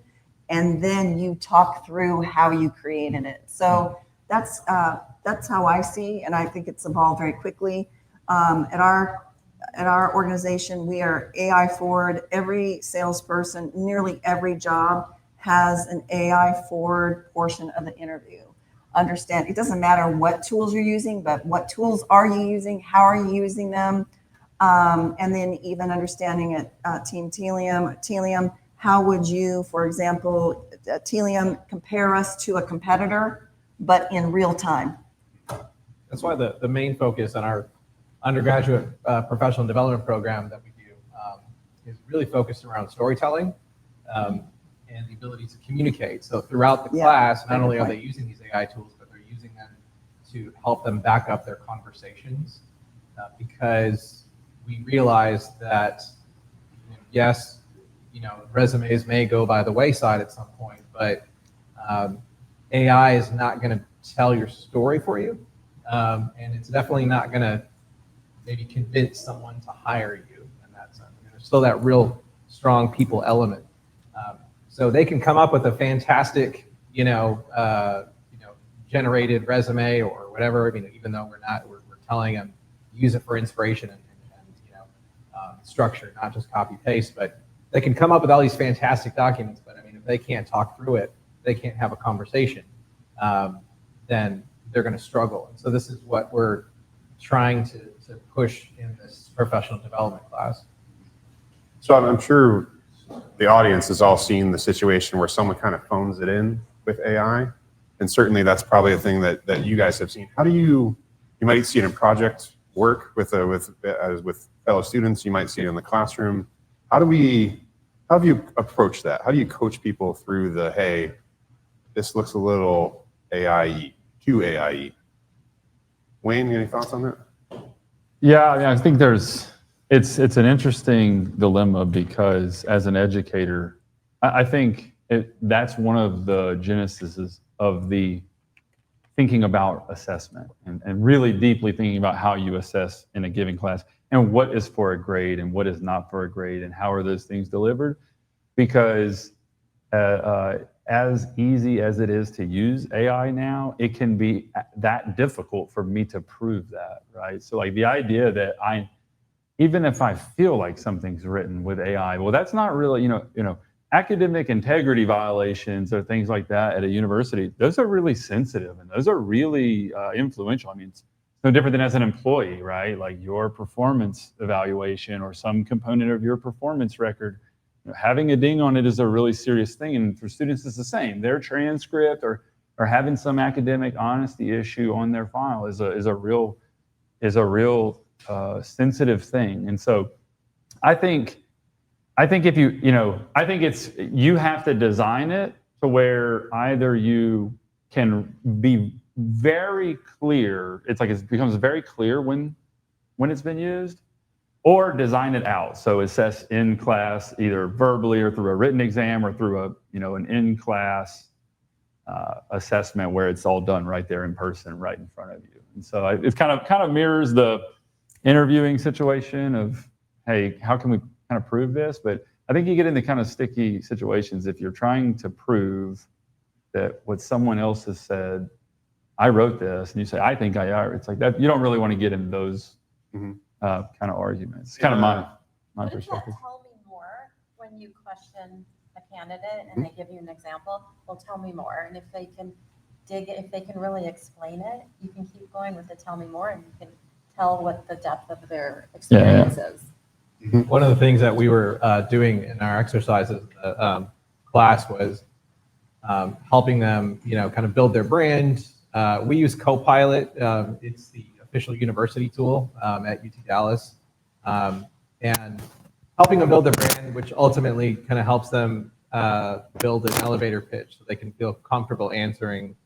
and then you talk through how you created it. So that's how I see, and I think it's evolved very quickly. At our organization, we are AI forward. Every salesperson, nearly every job has an AI forward portion of the interview. Understand, it doesn't matter what tools you're using, but what tools are you using? How are you using them? And then even understanding at Team Telium, how would you, for example, Telium, compare us to a competitor, but in real time?
That's why the main focus on our undergraduate professional development program that we do is really focused around storytelling and the ability to communicate. So throughout the class, not only are they using these AI tools, but they're using them to help them back up their conversations, because we realize that, yes, resumes may go by the wayside at some point, but AI is not going to tell your story for you, and it's definitely not going to maybe convince someone to hire you in that sense. There's still that real strong people element. So they can come up with a fantastic, generated resume or whatever. Even though we're telling them use it for inspiration and structure, not just copy paste. But they can come up with all these fantastic documents. But if they can't talk through it, they can't have a conversation, then they're going to struggle. And so this is what we're trying to push in this professional development class.
So I'm sure the audience has all seen the situation where someone kind of phones it in with AI, and certainly that's probably a thing that you guys have seen. How do you might see it in project work with fellow students, you might see it in the classroom. How do you approach that? How do you coach people through hey, this looks a little AI-y, too AI-y? Wayne, any thoughts on that?
Yeah, I think it's an interesting dilemma, because as an educator, I think that's one of the genesis of the thinking about assessment and really deeply thinking about how you assess in a given class and what is for a grade and what is not for a grade and how are those things delivered. Because as easy as it is to use AI now, it can be that difficult for me to prove that, right? So like the idea that even if I feel like something's written with AI, well, that's not really, academic integrity violations or things like that at a university, those are really sensitive and those are really influential. It's no different than as an employee, right? Like your performance evaluation or some component of your performance record, having a ding on it is a really serious thing. And for students, it's the same. Their transcript or having some academic honesty issue on their file is a real sensitive thing. And so I think if you have to design it to where either you can be very clear, it becomes very clear when it's been used, or design it out. So assess in class, either verbally or through a written exam or through an in-class assessment where it's all done right there in person, right in front of you. And so it kind of mirrors the interviewing situation of, hey, how can we kind of prove this? But I think you get into kind of sticky situations if you're trying to prove that what someone else has said, I wrote this, and you say, I think it's like that. You don't really want to get into those kind of arguments. It's kind of my perspective.
Tell me more when you question a candidate and they give you an example. Well, tell me more. And if they can really explain it, you can keep going with the tell me more, and you can tell what the depth of their experience is.
One of the things that we were doing in our exercises class was helping them, kind of build their brand. We use Copilot. It's the official university tool at UT Dallas, and helping them build their brand, which ultimately kind of helps them build an elevator pitch so they can feel comfortable answering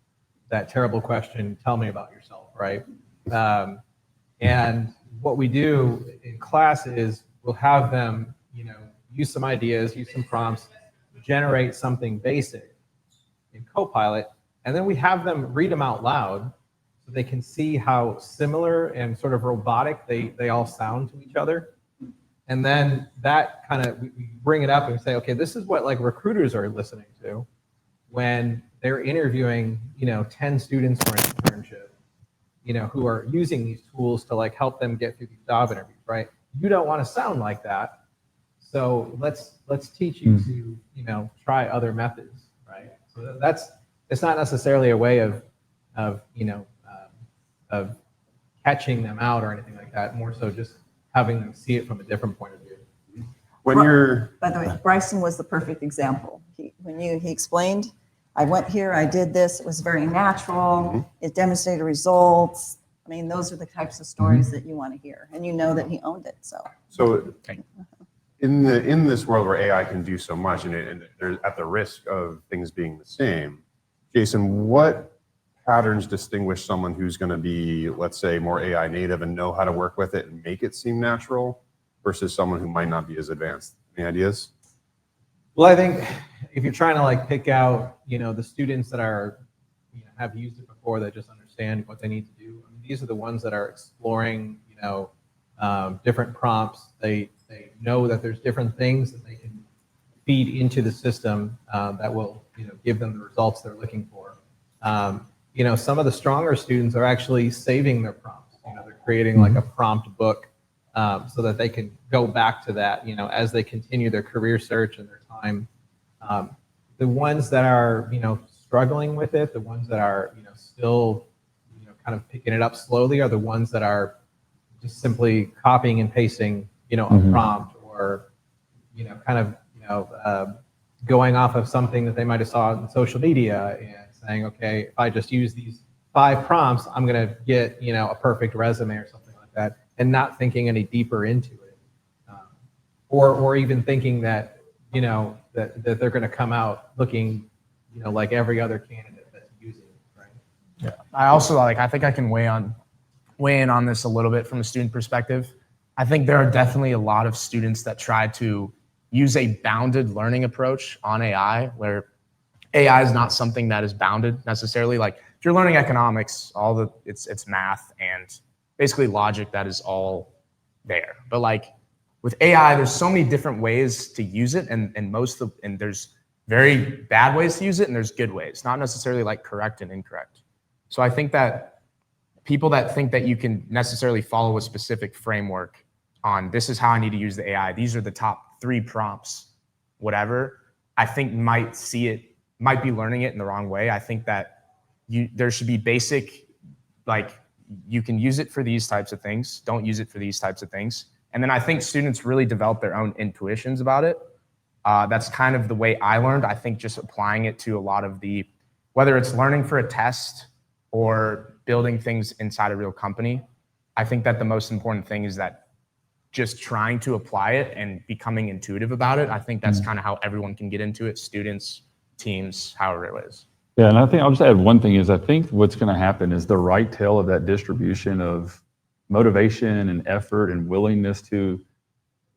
that terrible question, tell me about yourself, right? And what we do in class is we'll have them, use some ideas, use some prompts, generate something basic in Copilot, and then we have them read them out loud so they can see how similar and sort of robotic they all sound to each other. And then that kind of, we bring it up and we say, okay, this is what like recruiters are listening to when they're interviewing, 10 students for an internship, who are using these tools to like help them get through these job interviews, right? You don't want to sound like that. So let's teach you to, try other methods, right? So it's not necessarily a way of catching them out or anything like that, more so just having them see it from a different point of view.
When you're,
By the way, Bryson was the perfect example. He explained, I went here, I did this, it was very natural, it demonstrated results. I mean, those are the types of stories that you want to hear, and you know that he owned it, so.
so in this world where AI can do so much, and they're at the risk of things being the same, Jason, what patterns distinguish someone who's going to be, let's say, more AI native and know how to work with it and make it seem natural versus someone who might not be as advanced? Any ideas?
Well, I think if you're trying to like pick out, the students that are, have used it before, that just understand what they need to do. I mean, these are the ones that are exploring, different prompts. They know that there's different things that they can feed into the system that will, give them the results they're looking for. Some of the stronger students are actually saving their prompts. They're creating like a prompt book so that they can go back to that, as they continue their career search and their time. The ones that are, struggling with it, the ones that are, still, kind of picking it up slowly are the ones that are just simply copying and pasting, a prompt or, kind of, going off of something that they might have saw on social media and saying, okay, if I just use these 5 prompts, I'm going to get, a perfect resume or something like that, and not thinking any deeper into it. Or even thinking that, that they're going to come out looking, like every other candidate that's using it, right?
Yeah. I think I can weigh in on this a little bit from a student perspective. I think there are definitely a lot of students that try to use a bounded learning approach on AI, where AI is not something that is bounded necessarily. Like if you're learning economics, it's math and basically logic that is all there. But like with AI, there's so many different ways to use it, and there's very bad ways to use it and there's good ways, not necessarily like correct and incorrect. So I think that people that think that you can necessarily follow a specific framework on this is how I need to use the AI, these are the top 3 prompts, whatever, I think might be learning it in the wrong way. I think that there should be basic, like you can use it for these types of things, don't use it for these types of things. And then I think students really develop their own intuitions about it. That's kind of the way I learned. I think just applying it to a lot of whether it's learning for a test or building things inside a real company, I think that the most important thing is that just trying to apply it and becoming intuitive about it. I think that's kind of how everyone can get into it, students, teams, however it is.
Yeah, and I think I'll just add one thing is I think what's going to happen is the right tail of that distribution of motivation and effort and willingness to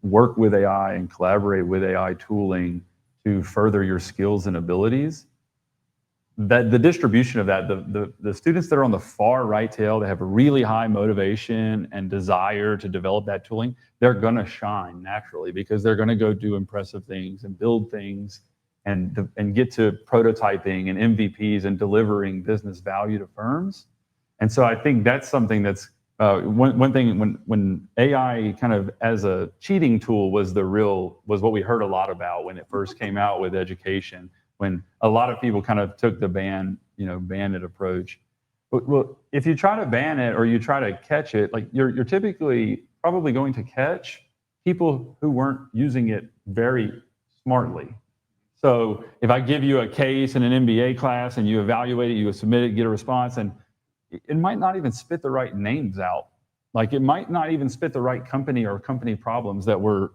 work with AI and collaborate with AI tooling to further your skills and abilities. That the distribution of that, the students that are on the far right tail that have a really high motivation and desire to develop that tooling, they're going to shine naturally because they're going to go do impressive things and build things and get to prototyping and MVPs and delivering business value to firms. And so I think that's something that's one thing when AI kind of as a cheating tool was what we heard a lot about when it first came out with education, when a lot of people kind of took the bandit approach. Well, if you try to ban it or you try to catch it, like you're typically probably going to catch people who weren't using it very smartly. So if I give you a case in an MBA class and you evaluate it, you submit it, get a response, and it might not even spit the right names out. Like it might not even spit the right company or company problems that were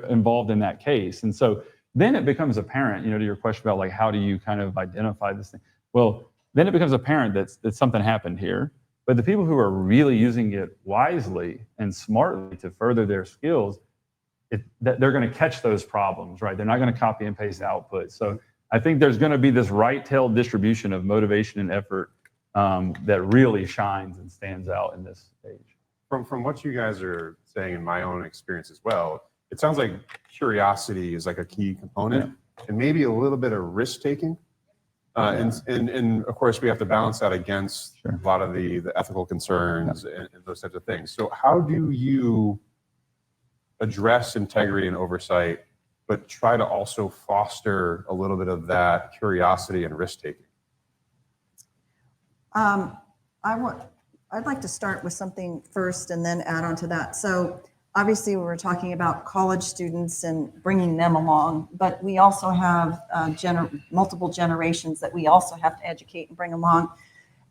involved in that case. And so then it becomes apparent, to your question about like, how do you kind of identify this thing? Well, then it becomes apparent that something happened here. But the people who are really using it wisely and smartly to further their skills, that they're going to catch those problems, right? They're not going to copy and paste output. So I think there's going to be this right-tailed distribution of motivation and effort that really shines and stands out in this stage.
From what you guys are saying, in my own experience as well, it sounds like curiosity is like a key component, and maybe a little bit of risk taking. And of course, we have to balance that against a lot of the ethical concerns and those types of things. So how do you address integrity and oversight, but try to also foster a little bit of that curiosity and risk taking?
I'd like to start with something first and then add on to that. So obviously we were talking about college students and bringing them along, but we also have multiple generations that we also have to educate and bring along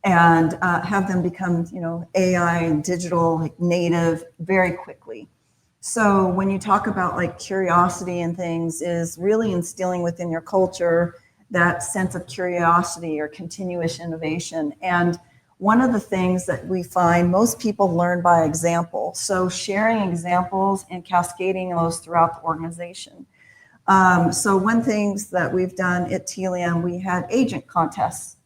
and have them become, AI and digital like native very quickly. So when you talk about like curiosity and things, is really instilling within your culture that sense of curiosity or continuous innovation. And one of the things that we find, most people learn by example. So sharing examples and cascading those throughout the organization. So one things that we've done at Telium, we had agent contests,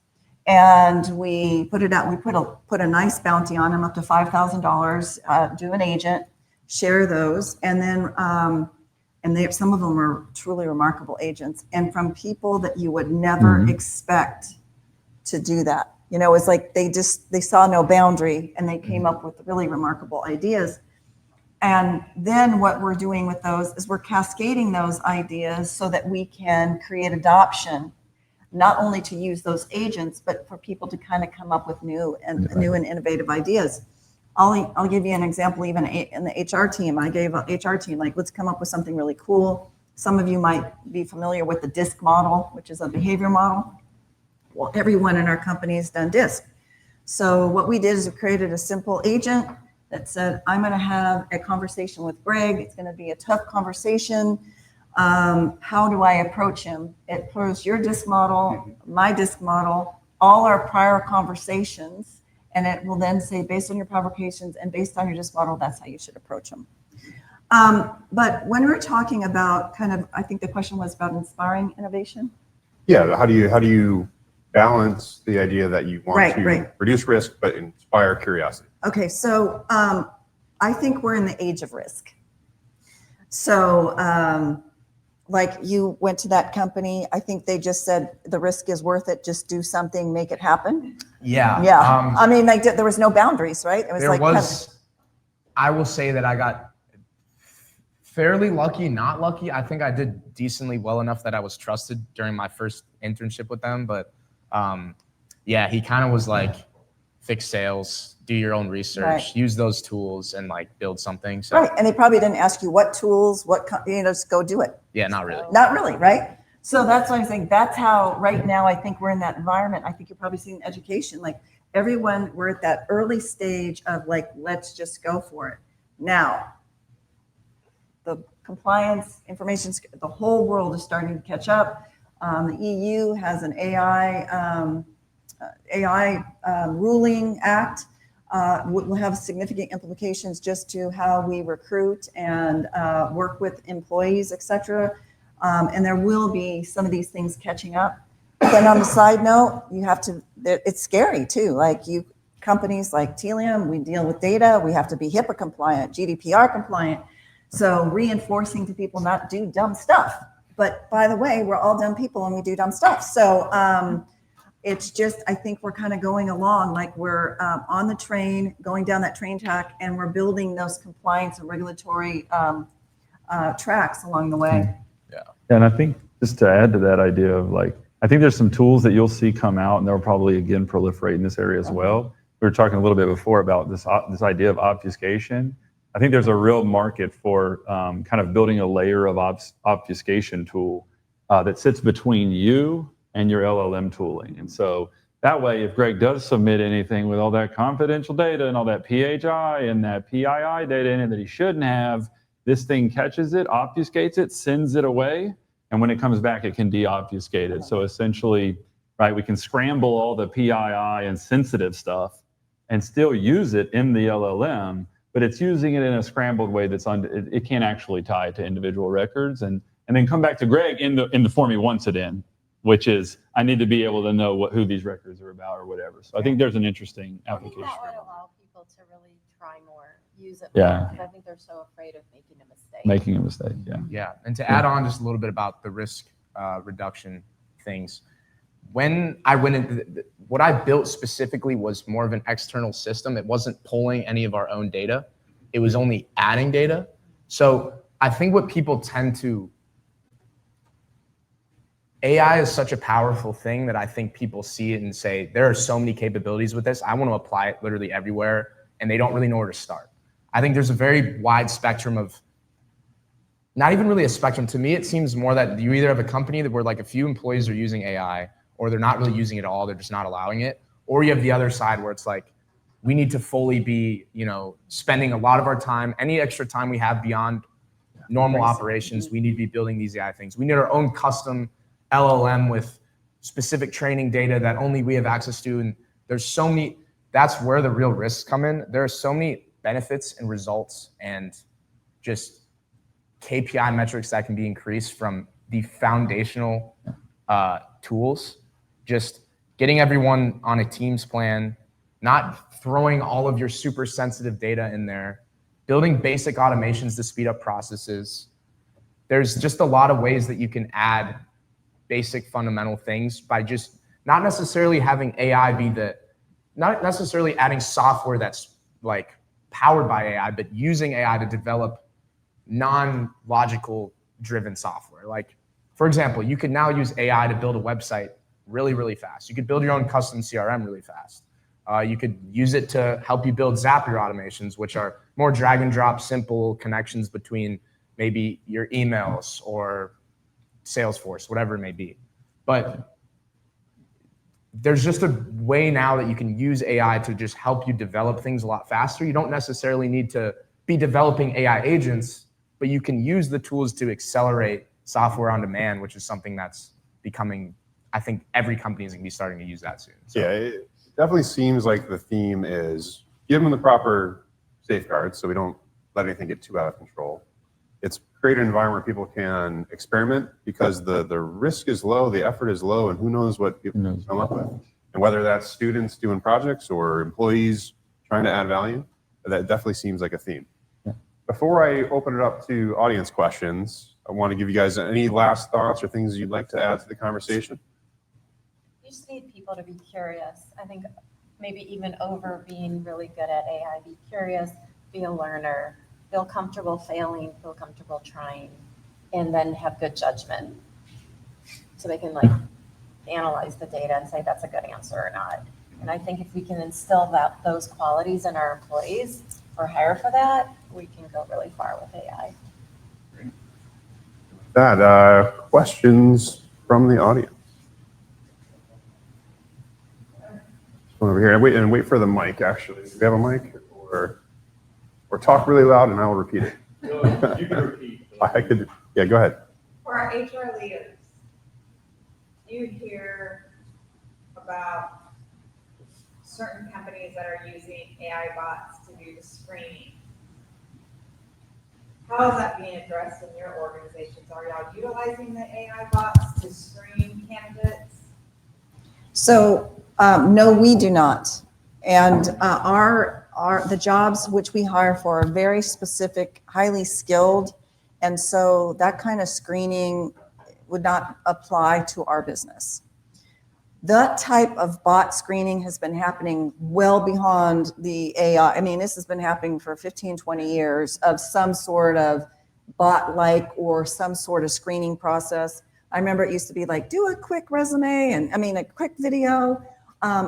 and we put it out. We put a nice bounty on them, up to $5,000. Do an agent, share those, and then some of them are truly remarkable agents, and from people that you would never expect to do that. It's like they saw no boundary and they came up with really remarkable ideas. And then what we're doing with those is we're cascading those ideas so that we can create adoption, not only to use those agents, but for people to kind of come up with new and innovative ideas. I'll give you an example. Even in the HR team, I gave an HR team, like, let's come up with something really cool. Some of you might be familiar with the DISC model, which is a behavior model. Well, everyone in our company has done DISC. So what we did is we created a simple agent that said, I'm going to have a conversation with Greg. It's going to be a tough conversation. How do I approach him? It throws your DISC model, my DISC model, all our prior conversations, and it will then say, based on your provocations and based on your DISC model, that's how you should approach him. But when we're talking about I think the question was about inspiring innovation.
Yeah, how do you balance the idea that you want to reduce risk but inspire curiosity?
Okay, so I think we're in the age of risk. So like you went to that company, I think they just said the risk is worth it, just do something, make it happen.
Yeah.
I mean, like there was no boundaries, right? It was
I will say that I got fairly lucky, not lucky. I think I did decently well enough that I was trusted during my first internship with them. But yeah, he kind of was like, fix sales, do your own research, use those tools, and like build something. So,
and they probably didn't ask you what tools, just go do it.
Yeah, not really.
Not really, right? So that's why I'm saying that's how right now I think we're in that environment. I think you're probably seeing education, like everyone, we're at that early stage of like, let's just go for it. Now, the compliance information, the whole world is starting to catch up. The EU has an AI ruling act. Will have significant implications just to how we recruit and work with employees, et cetera. And there will be some of these things catching up. But then on the side note, it's scary too. Like companies like Telium, we deal with data, we have to be HIPAA compliant, GDPR compliant. So reinforcing to people not do dumb stuff. But by the way, we're all dumb people and we do dumb stuff. So it's just, I think we're kind of going along, like we're on the train, going down that train track, and we're building those compliance and regulatory tracks along the way.
Yeah. And I think just to add to that idea of like, I think there's some tools that you'll see come out, and they'll probably again proliferate in this area as well. We were talking a little bit before about this idea of obfuscation. I think there's a real market for kind of building a layer of obfuscation tool that sits between you and your LLM tooling. And so that way, if Greg does submit anything with all that confidential data and all that PHI and that PII data in it that he shouldn't have, this thing catches it, obfuscates it, sends it away, and when it comes back, it can deobfuscate it. So essentially, right, we can scramble all the PII and sensitive stuff and still use it in the LLM, but it's using it in a scrambled way it can't actually tie it to individual records, and then come back to Greg in the form he wants it in, which is, I need to be able to know who these records are about or whatever. So I think there's an interesting application.
I think that would allow people to really try more, use it
Yeah.
more, because I think they're so afraid of making a mistake.
Making a mistake, yeah.
Yeah, and to add on just a little bit about the risk reduction things, when I went into what I built specifically was more of an external system. It wasn't pulling any of our own data. It was only adding data. So I think what people tend to, AI is such a powerful thing that I think people see it and say, there are so many capabilities with this. I want to apply it literally everywhere, and they don't really know where to start. I think there's a very wide spectrum of, not even really a spectrum. To me, it seems more that you either have a company where like a few employees are using AI, or they're not really using it at all, they're just not allowing it. Or you have the other side where it's like, we need to fully be, spending a lot of our time, any extra time we have beyond normal operations, we need to be building these AI things. We need our own custom LLM with specific training data that only we have access to. And there's so many, that's where the real risks come in. There are so many benefits and results and just KPI metrics that can be increased from the foundational tools. Just getting everyone on a Teams plan, not throwing all of your super sensitive data in there, building basic automations to speed up processes. There's just a lot of ways that you can add basic fundamental things by just not necessarily having AI be not necessarily adding software that's like powered by AI, but using AI to develop non-logical driven software. Like, for example, you could now use AI to build a website really, really fast. You could build your own custom CRM really fast. You could use it to help you build Zapier automations, which are more drag and drop, simple connections between maybe your emails or Salesforce, whatever it may be. But there's just a way now that you can use AI to just help you develop things a lot faster. You don't necessarily need to be developing AI agents, but you can use the tools to accelerate software on demand, which is something that's becoming, I think every company is going to be starting to use that soon. So.
Yeah, it definitely seems like the theme is give them the proper safeguards so we don't let anything get too out of control. It's create an environment where people can experiment because the risk is low, the effort is low, and who knows what people come up with. And whether that's students doing projects or employees trying to add value, that definitely seems like a theme. Yeah. Before I open it up to audience questions, I want to give you guys any last thoughts or things you'd like to add to the conversation.
You just need people to be curious. I think maybe even over being really good at AI, be curious, be a learner, feel comfortable failing, feel comfortable trying, and then have good judgment. So they can analyze the data and say that's a good answer or not. And I think if we can instill those qualities in our employees or hire for that, we can go really far with AI.
Questions from the audience? Over here and wait for the mic. Actually, do we have a mic, or talk really loud and I'll repeat it?
No, you can repeat.
I could. Yeah, go ahead.
For our HR leaders, you hear about certain companies that are using AI bots to do the screening. How is that being addressed in your organizations? Are y'all utilizing the AI bots to screen candidates?
So no, we do not. And the jobs which we hire for are very specific, highly skilled. And so that kind of screening would not apply to our business. That type of bot screening has been happening well beyond the AI. I mean, this has been happening for 15, 20 years of some sort of bot-like or some sort of screening process. I remember it used to be like, do a quick resume a quick video.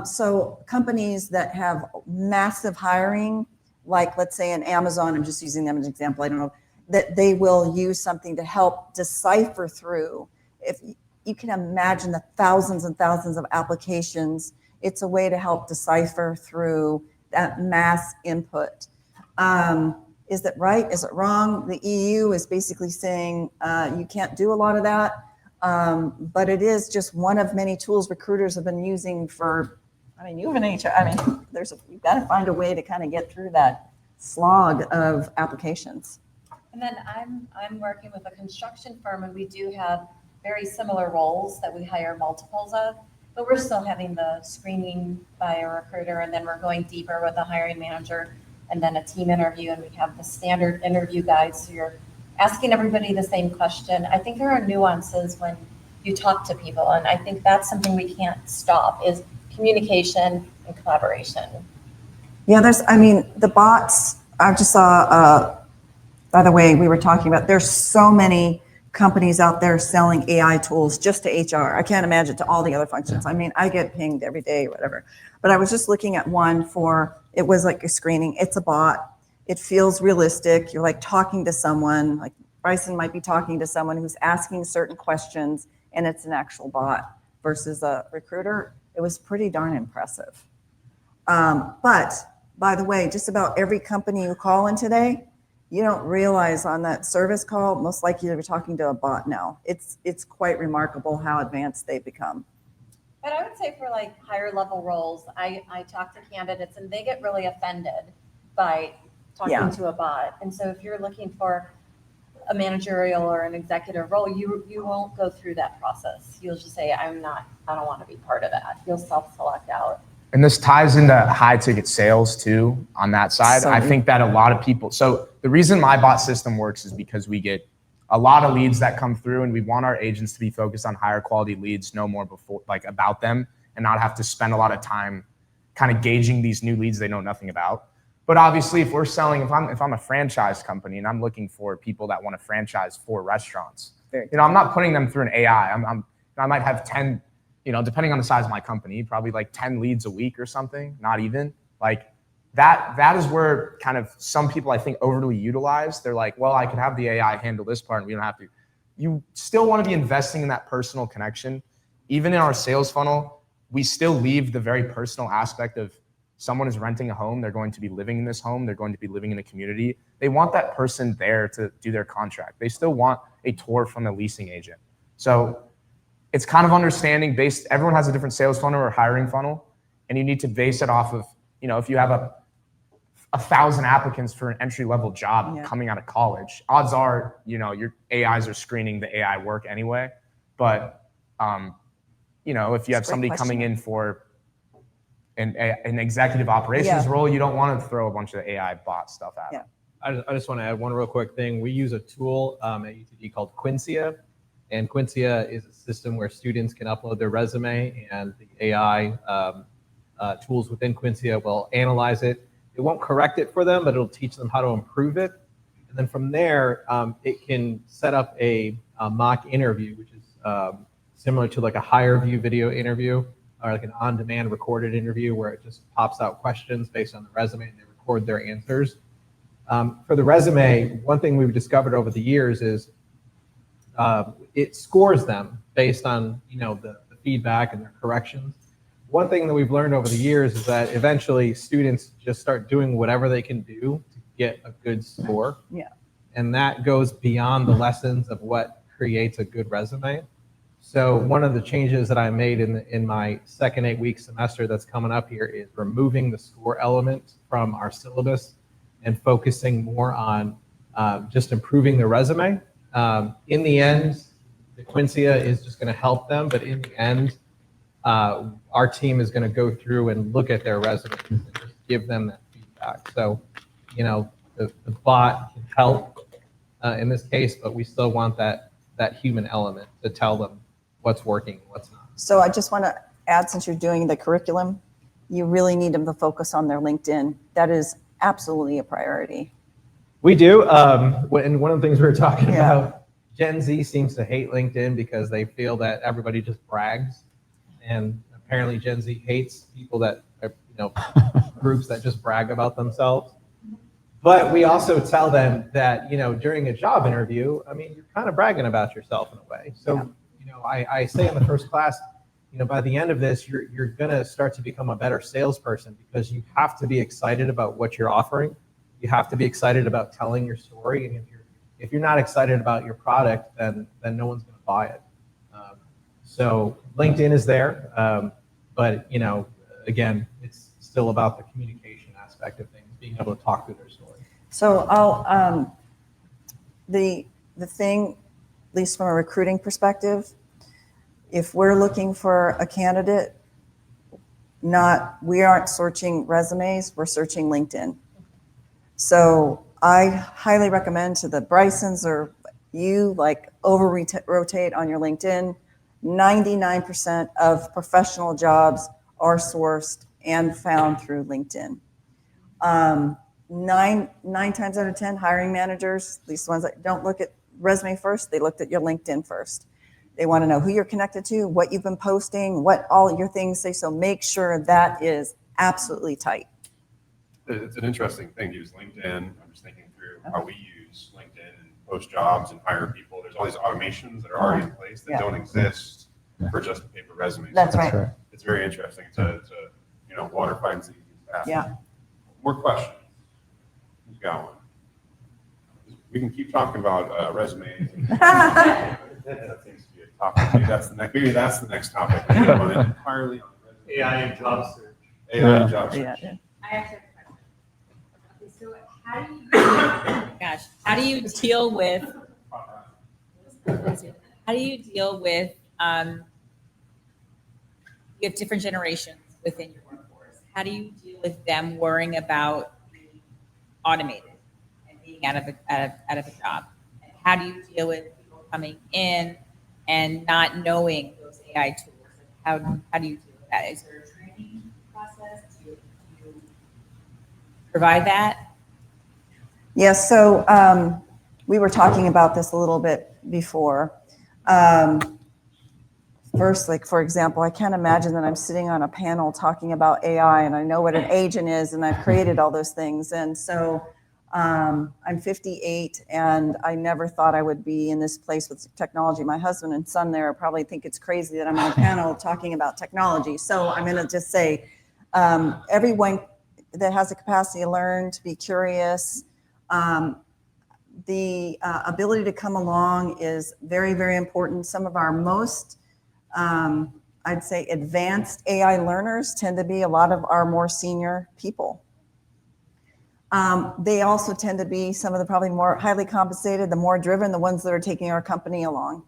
So companies that have massive hiring, like let's say in Amazon, I'm just using them as an example, I don't know, that they will use something to help decipher through if you can imagine the thousands and thousands of applications, it's a way to help decipher through that mass input. Is that right? Is it wrong? The EU is basically saying you can't do a lot of that, but it is just one of many tools recruiters have been using for, I mean, you've been HR, I mean, you've got to find a way to kind of get through that slog of applications.
And then I'm working with a construction firm, and we do have very similar roles that we hire multiples of, but we're still having the screening by a recruiter, and then we're going deeper with a hiring manager, and then a team interview, and we have the standard interview guides. So you're asking everybody the same question. I think there are nuances when you talk to people, and I think that's something we can't stop is communication and collaboration.
Yeah, I mean, the bots, I just saw, by the way, we were talking about, there's so many companies out there selling AI tools just to HR. I can't imagine to all the other functions. I mean, I get pinged every day, whatever. But I was just looking at one it was like a screening. It's a bot. It feels realistic. You're like talking to someone, like Bryson might be talking to someone who's asking certain questions, and it's an actual bot versus a recruiter. It was pretty darn impressive. But by the way, just about every company you call in today, you don't realize on that service call, most likely you're talking to a bot now. It's quite remarkable how advanced they've become.
But I would say for like higher level roles, I talk to candidates and they get really offended by talking to a bot. And so if you're looking for a managerial or an executive role, you won't go through that process. You'll just say, I don't want to be part of that. You'll self-select out.
And this ties into high ticket sales too on that side. I think that a lot of people, so the reason my bot system works is because we get a lot of leads that come through, and we want our agents to be focused on higher quality leads, know more about them, and not have to spend a lot of time kind of gauging these new leads they know nothing about. But obviously, if we're selling, if I'm a franchise company and I'm looking for people that want to franchise 4 restaurants, I'm not putting them through an AI. I might have 10, depending on the size of my company, probably like 10 leads a week or something, not even. Like that is where kind of some people I think overly utilize. They're like, well, I can have the AI handle this part and we don't have to. You still want to be investing in that personal connection. Even in our sales funnel, we still leave the very personal aspect of someone is renting a home. They're going to be living in this home. They're going to be living in a community. They want that person there to do their contract. They still want a tour from a leasing agent. So it's kind of understanding everyone has a different sales funnel or hiring funnel, and you need to base it off of, if you have 1,000 applicants for an entry-level job coming out of college, odds are, your AIs are screening the AI work anyway. But, if you have somebody coming in for an executive operations role, you don't want to throw a bunch of AI bot stuff at them.
I just want to add one real quick thing. We use a tool at UTD called Quincia, and Quincia is a system where students can upload their resume, and the AI tools within Quincia will analyze it. It won't correct it for them, but it'll teach them how to improve it. And then from there, it can set up a mock interview, which is similar to like a higher view video interview, or like an on-demand recorded interview where it just pops out questions based on the resume and they record their answers. For the resume, one thing we've discovered over the years is it scores them based on the feedback and their corrections. One thing that we've learned over the years is that eventually students just start doing whatever they can do to get a good score.
Yeah.
And that goes beyond the lessons of what creates a good resume. So one of the changes that I made in my second 8-week semester that's coming up here is removing the score element from our syllabus and focusing more on just improving the resume. In the end, the Quincia is just going to help them, but in the end, our team is going to go through and look at their resumes and just give them that feedback. So, the bot can help in this case, but we still want that human element to tell them what's working and what's not.
So I just want to add, since you're doing the curriculum, you really need them to focus on their LinkedIn. That is absolutely a priority.
We do. And one of the things we were talking about, Gen Z seems to hate LinkedIn because they feel that everybody just brags. And apparently Gen Z hates people that are, groups that just brag about themselves. But we also tell them that, during a job interview, you're kind of bragging about yourself in a way. So, I say in the first class, by the end of this, you're going to start to become a better salesperson because you have to be excited about what you're offering. You have to be excited about telling your story. And if you're not excited about your product, then no one's going to buy it. So LinkedIn is there, but again, it's still about the communication aspect of things, being able to talk through their story.
So the thing, at least from a recruiting perspective, if we're looking for a candidate, we aren't searching resumes, we're searching LinkedIn. So I highly recommend to the Brysons or you, rotate on your LinkedIn. 99% of professional jobs are sourced and found through LinkedIn. Nine times out of 10, hiring managers, at least the ones that don't look at resume first, they looked at your LinkedIn first. They want to know who you're connected to, what you've been posting, what all your things say. So make sure that is absolutely tight.
It's an interesting thing to use LinkedIn. I'm just thinking through how we use LinkedIn and post jobs and hire people. There's all these automations that are already in place that don't exist for just paper resumes.
That's right.
It's very interesting. It's a water finds the fast.
Yeah.
More questions? Who's got one? We can keep talking about resumes. That seems to be a topic. Maybe that's the next topic. Entirely on resume.
AI and job search.
AI and job search.
Yeah.
I actually have a question. Okay, so how do you deal with you have different generations within your workforce. How do you deal with them worrying about being automated and being out of a job? And how do you deal with people coming in and not knowing those AI tools? How do you deal with that? Is there a training process? Do you provide that?
Yes, so we were talking about this a little bit before. First, for example, I can't imagine that I'm sitting on a panel talking about AI and I know what an agent is and I've created all those things. And so I'm 58 and I never thought I would be in this place with technology. My husband and son there probably think it's crazy that I'm on a panel talking about technology. So I'm going to just say everyone that has the capacity to learn, to be curious, the ability to come along is very, very important. Some of our most, I'd say, advanced AI learners tend to be a lot of our more senior people. They also tend to be some of the probably more highly compensated, the more driven, the ones that are taking our company along.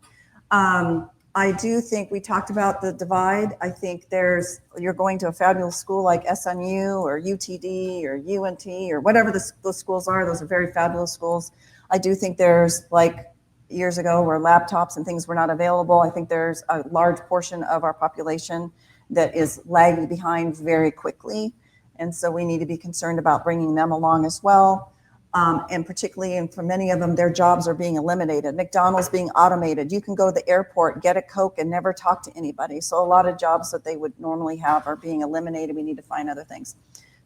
I do think we talked about the divide. I think you're going to a fabulous school like SMU or UTD or UNT or whatever those schools are. Those are very fabulous schools. I do think there's, like years ago where laptops and things were not available, I think there's a large portion of our population that is lagging behind very quickly. And so we need to be concerned about bringing them along as well. And particularly, and for many of them, their jobs are being eliminated. McDonald's being automated. You can go to the airport, get a Coke, and never talk to anybody. So a lot of jobs that they would normally have are being eliminated. We need to find other things.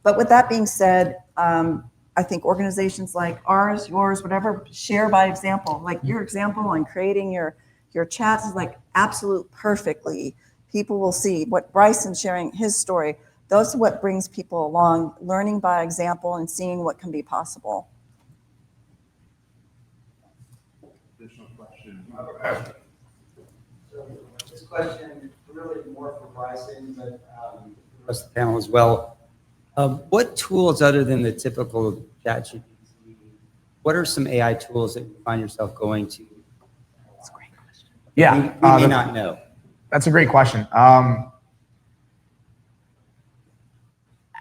But with that being said, I think organizations like ours, yours, whatever, share by example. Like your example on creating your chats is like absolute perfectly. People will see what Bryson's sharing, his story. Those are what brings people along, learning by example and seeing what can be possible.
Additional question.
So this question really more for Bryson, but the rest of the panel as well. What tools other than the typical ChatGPT, what are some AI tools that you find yourself going to?
That's a great question.
Yeah.
You may not know.
That's a great question.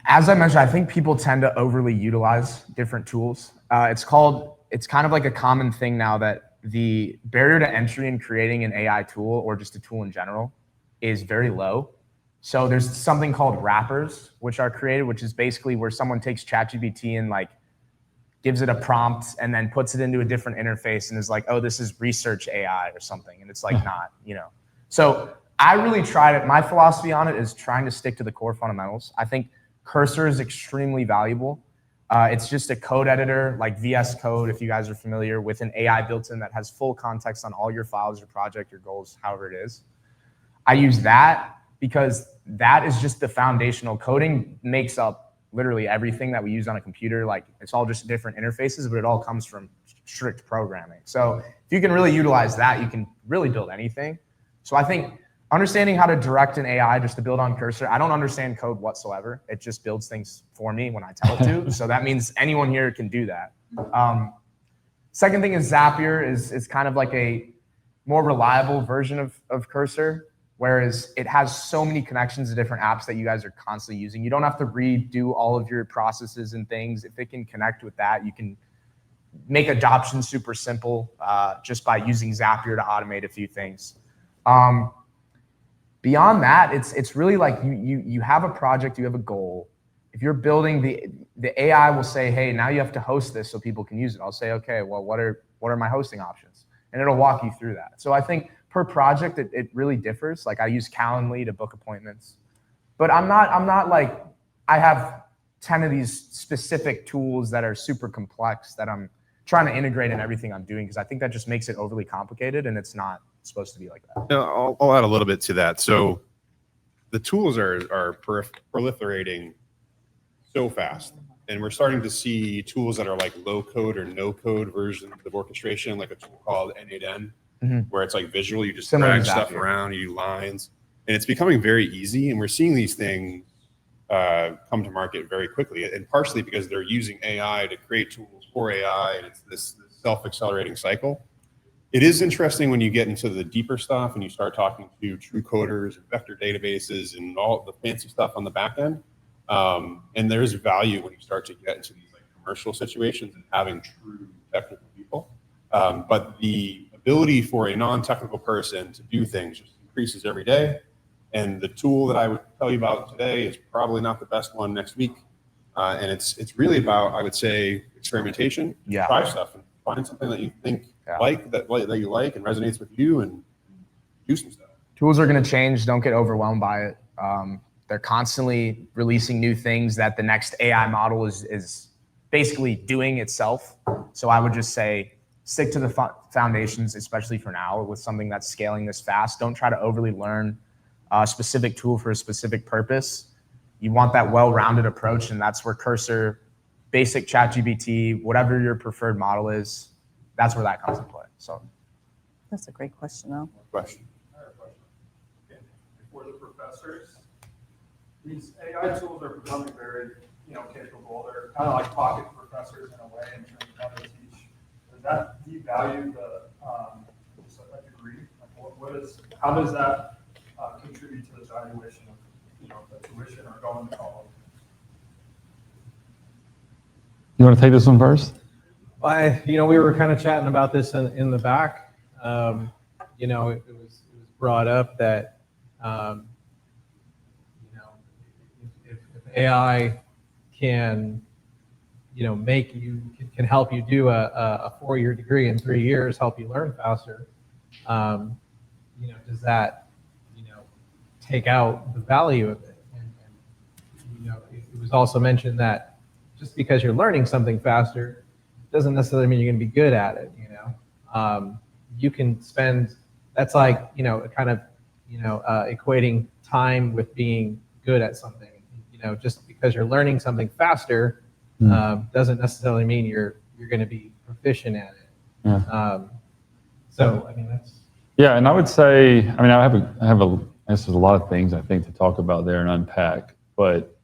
As I mentioned, I think people tend to overly utilize different tools. It's kind of like a common thing now that the barrier to entry in creating an AI tool or just a tool in general is very low. So there's something called wrappers, which are created, which is basically where someone takes ChatGPT and like gives it a prompt and then puts it into a different interface and is like, oh, this is research AI or something. And it's like not, So I really tried it. My philosophy on it is trying to stick to the core fundamentals. I think Cursor is extremely valuable. It's just a code editor like VS Code, if you guys are familiar, with an AI built in that has full context on all your files, your project, your goals, however it is. I use that because that is just the foundational. Coding makes up literally everything that we use on a computer. Like, it's all just different interfaces, but it all comes from strict programming. So if you can really utilize that, you can really build anything. So I think understanding how to direct an AI just to build on Cursor. I don't understand code whatsoever. It just builds things for me when I tell it to. So that means anyone here can do that. Second thing is Zapier is kind of like a more reliable version of Cursor, whereas it has so many connections to different apps that you guys are constantly using. You don't have to redo all of your processes and things. If it can connect with that, you can make adoption super simple just by using Zapier to automate a few things. Beyond that, it's really like you have a project, you have a goal. If you're building, the AI will say, hey, now you have to host this so people can use it. I'll say, okay, well, what are my hosting options? And it'll walk you through that. So I think per project, it really differs. Like, I use Calendly to book appointments, but I'm not like, I have 10 of these specific tools that are super complex that I'm trying to integrate in everything I'm doing, because I think that just makes it overly complicated, and it's not supposed to be like that.
I'll add a little bit to that. So the tools are proliferating so fast, and we're starting to see tools that are like low code or no code versions of orchestration, like a tool called N8N, where it's like visual. You just drag stuff around, you do lines, and it's becoming very easy. And we're seeing these things come to market very quickly, and partially because they're using AI to create tools for AI, and it's this self-accelerating cycle. It is interesting when you get into the deeper stuff and you start talking to true coders and vector databases and all the fancy stuff on the back end. And there's value when you start to get into these like commercial situations and having true technical people. But the ability for a non-technical person to do things just increases every day. And the tool that I would tell you about today is probably not the best one next week. And it's really about, I would say, experimentation.
Yeah.
Try stuff and find something that you think that you like and resonates with you, and do some stuff.
Tools are going to change. Don't get overwhelmed by it. They're constantly releasing new things that the next AI model is basically doing itself. So I would just say stick to the foundations, especially for now, with something that's scaling this fast. Don't try to overly learn a specific tool for a specific purpose. You want that well-rounded approach, and that's where Cursor, basic ChatGPT, whatever your preferred model is, that's where that comes into play. So
That's a great question, though.
Question.
For the professors, these AI tools are becoming very, capable. They're kind of like pocket professors in a way in terms of how they teach. Does that devalue just a degree? Like how does that contribute to the valuation of, the tuition or going to college?
You want to take this one first?
We were kind of chatting about this in the back. It was brought up that, if AI can, can help you do a 4-year degree in 3 years, help you learn faster, does that, take out the value of it? And it was also mentioned that just because you're learning something faster doesn't necessarily mean you're going to be good at it. You can spend, that's like, kind of, equating time with being good at something. Just because you're learning something faster doesn't necessarily mean you're going to be proficient at it.
Yeah.
That's.
Yeah, and I would say, there's a lot of things I think to talk about there and unpack, but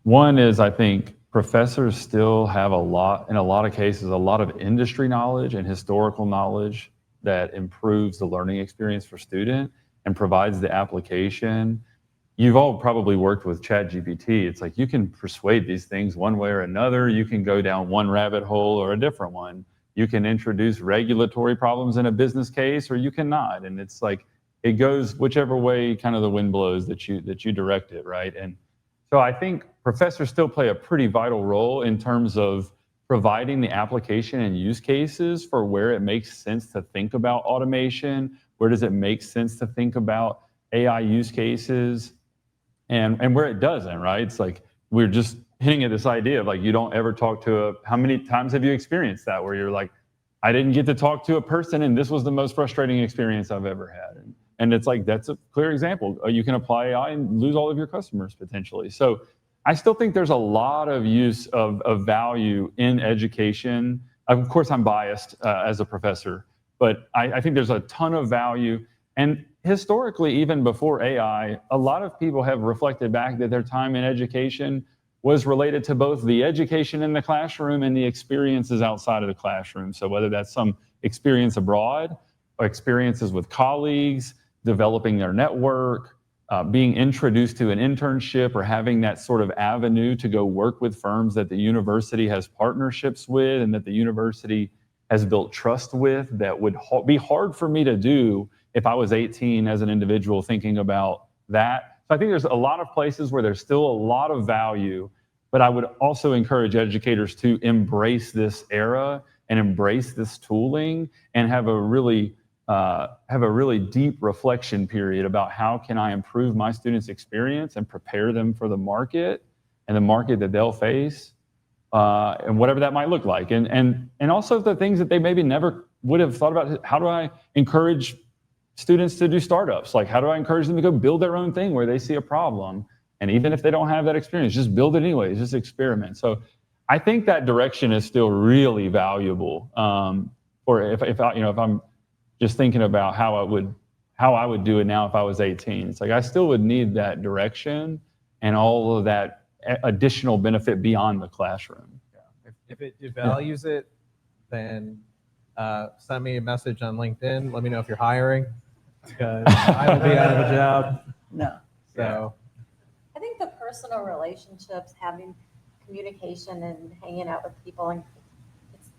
one is, I think professors still have in a lot of cases, a lot of industry knowledge and historical knowledge that improves the learning experience for student and provides the application. You've all probably worked with ChatGPT. It's like you can persuade these things one way or another. You can go down one rabbit hole or a different one. You can introduce regulatory problems in a business case, or you cannot. And it's like, it goes whichever way kind of the wind blows that you direct it, right? And so I think professors still play a pretty vital role in terms of providing the application and use cases for where it makes sense to think about automation, where does it make sense to think about AI use cases, and where it doesn't, right? It's like we're just hitting at this idea of like, you don't ever talk to how many times have you experienced that where you're like, I didn't get to talk to a person and this was the most frustrating experience I've ever had. And it's like, that's a clear example. You can apply AI and lose all of your customers potentially. So I still think there's a lot of use of value in education. Of course, I'm biased as a professor, but I think there's a ton of value. And historically, even before AI, a lot of people have reflected back that their time in education was related to both the education in the classroom and the experiences outside of the classroom. So whether that's some experience abroad or experiences with colleagues, developing their network, being introduced to an internship or having that sort of avenue to go work with firms that the university has partnerships with and that the university has built trust with, that would be hard for me to do if I was 18 as an individual thinking about that. So I think there's a lot of places where there's still a lot of value, but I would also encourage educators to embrace this era and embrace this tooling and have a really deep reflection period about how can I improve my students' experience and prepare them for the market and the market that they'll face, and whatever that might look like. And also the things that they maybe never would have thought about. How do I encourage students to do startups? Like, how do I encourage them to go build their own thing where they see a problem? And even if they don't have that experience, just build it anyways, just experiment. So I think that direction is still really valuable. Or if I'm just thinking about how I would do it now if I was 18. It's like I still would need that direction and all of that additional benefit beyond the classroom.
Yeah. If it devalues it, then send me a message on LinkedIn. Let me know if you're hiring, because I will be out of a job.
No.
So
I think the personal relationships, having communication and hanging out with people, and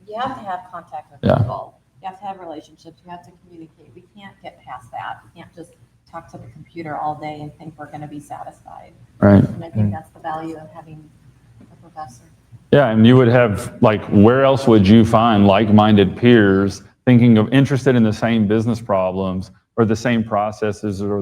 you have to have contact with people. You have to have relationships. You have to communicate. We can't get past that. We can't just talk to the computer all day and think we're going to be satisfied.
Right.
And I think that's the value of having a professor.
Yeah, and you would have, like, where else would you find like-minded peers interested in the same business problems or the same processes or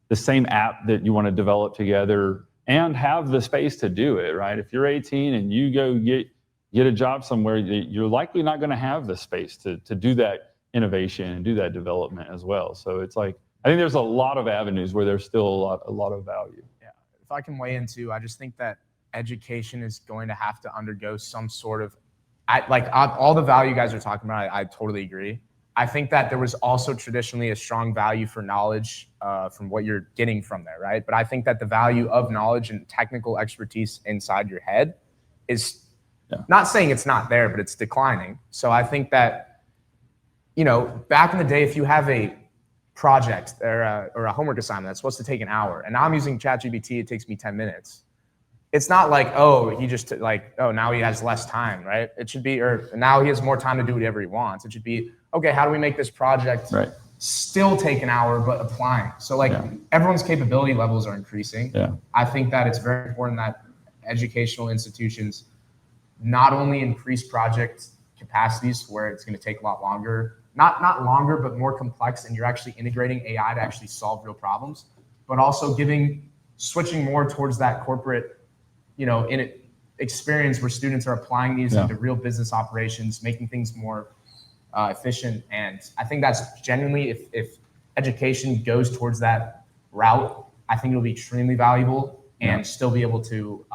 the same app that you want to develop together and have the space to do it, right? If you're 18 and you go get a job somewhere, you're likely not going to have the space to do that innovation and do that development as well. So it's like, I think there's a lot of avenues where there's still a lot of value.
Yeah, if I can weigh in too, I just think that education is going to have to undergo some sort of, all the value you guys are talking about, I totally agree. I think that there was also traditionally a strong value for knowledge from what you're getting from there, right? But I think that the value of knowledge and technical expertise inside your head is not saying it's not there, but it's declining. So I think that, back in the day, if you have a project or a homework assignment that's supposed to take an hour, and now I'm using ChatGPT, it takes me 10 minutes. It's not like, now he has less time, right? It should be, or now he has more time to do whatever he wants. It should be, okay, how do we make this project still take an hour, but applying? So everyone's capability levels are increasing. Yeah. I think that it's very important that educational institutions not only increase project capacities where it's going to take a lot longer, not longer, but more complex, and you're actually integrating AI to actually solve real problems, but also switching more towards that corporate, experience where students are applying these into real business operations, making things more efficient. And I think that's genuinely, if education goes towards that route, I think it'll be extremely valuable and still be able to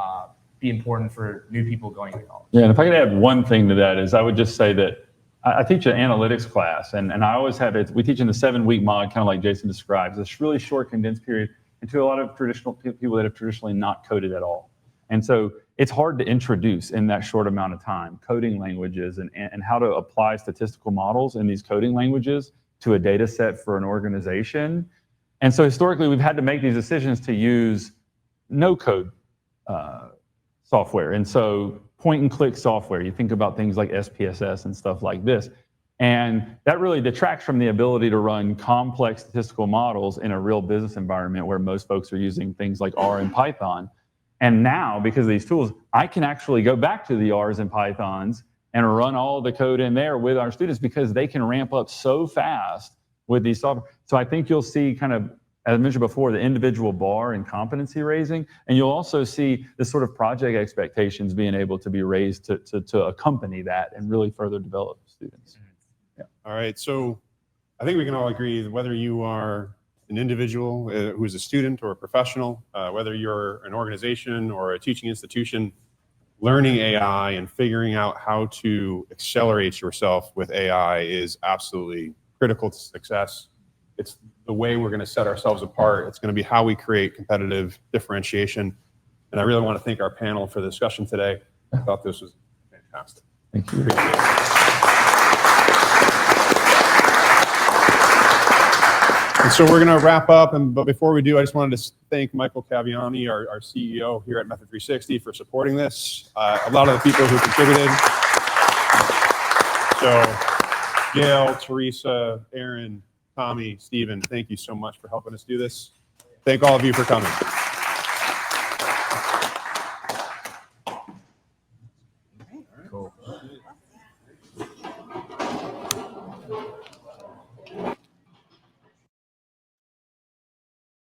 be important for new people going to college.
Yeah, and if I could add one thing to that is I would just say that I teach an analytics class, and I always have it. We teach in the 7-week mod, kind of like Jason describes. It's a really short, condensed period, and to a lot of traditional people that have traditionally not coded at all. And so it's hard to introduce in that short amount of time coding languages and how to apply statistical models in these coding languages to a data set for an organization. And so historically, we've had to make these decisions to use no-code software. And so point-and-click software, you think about things like SPSS and stuff like this. And that really detracts from the ability to run complex statistical models in a real business environment where most folks are using things like R and Python. And now, because of these tools, I can actually go back to the R's and Pythons and run all the code in there with our students because they can ramp up so fast with these software. So I think you'll see kind of as I mentioned before, the individual bar and competency raising. And you'll also see this sort of project expectations being able to be raised to accompany that and really further develop students.
All right, so I think we can all agree that whether you are an individual who's a student or a professional, whether you're an organization or a teaching institution, learning AI and figuring out how to accelerate yourself with AI is absolutely critical to success. It's the way we're going to set ourselves apart. It's going to be how we create competitive differentiation. And I really want to thank our panel for the discussion today. I thought this was fantastic.
Thank you.
Appreciate it. And so we're going to wrap up, but before we do, I just wanted to thank Michael Caviani, our CEO here at Method360, for supporting this. A lot of the people who contributed. So Gail, Teresa, Aaron, Tommy, Stephen, thank you so much for helping us do this. Thank all of you for coming.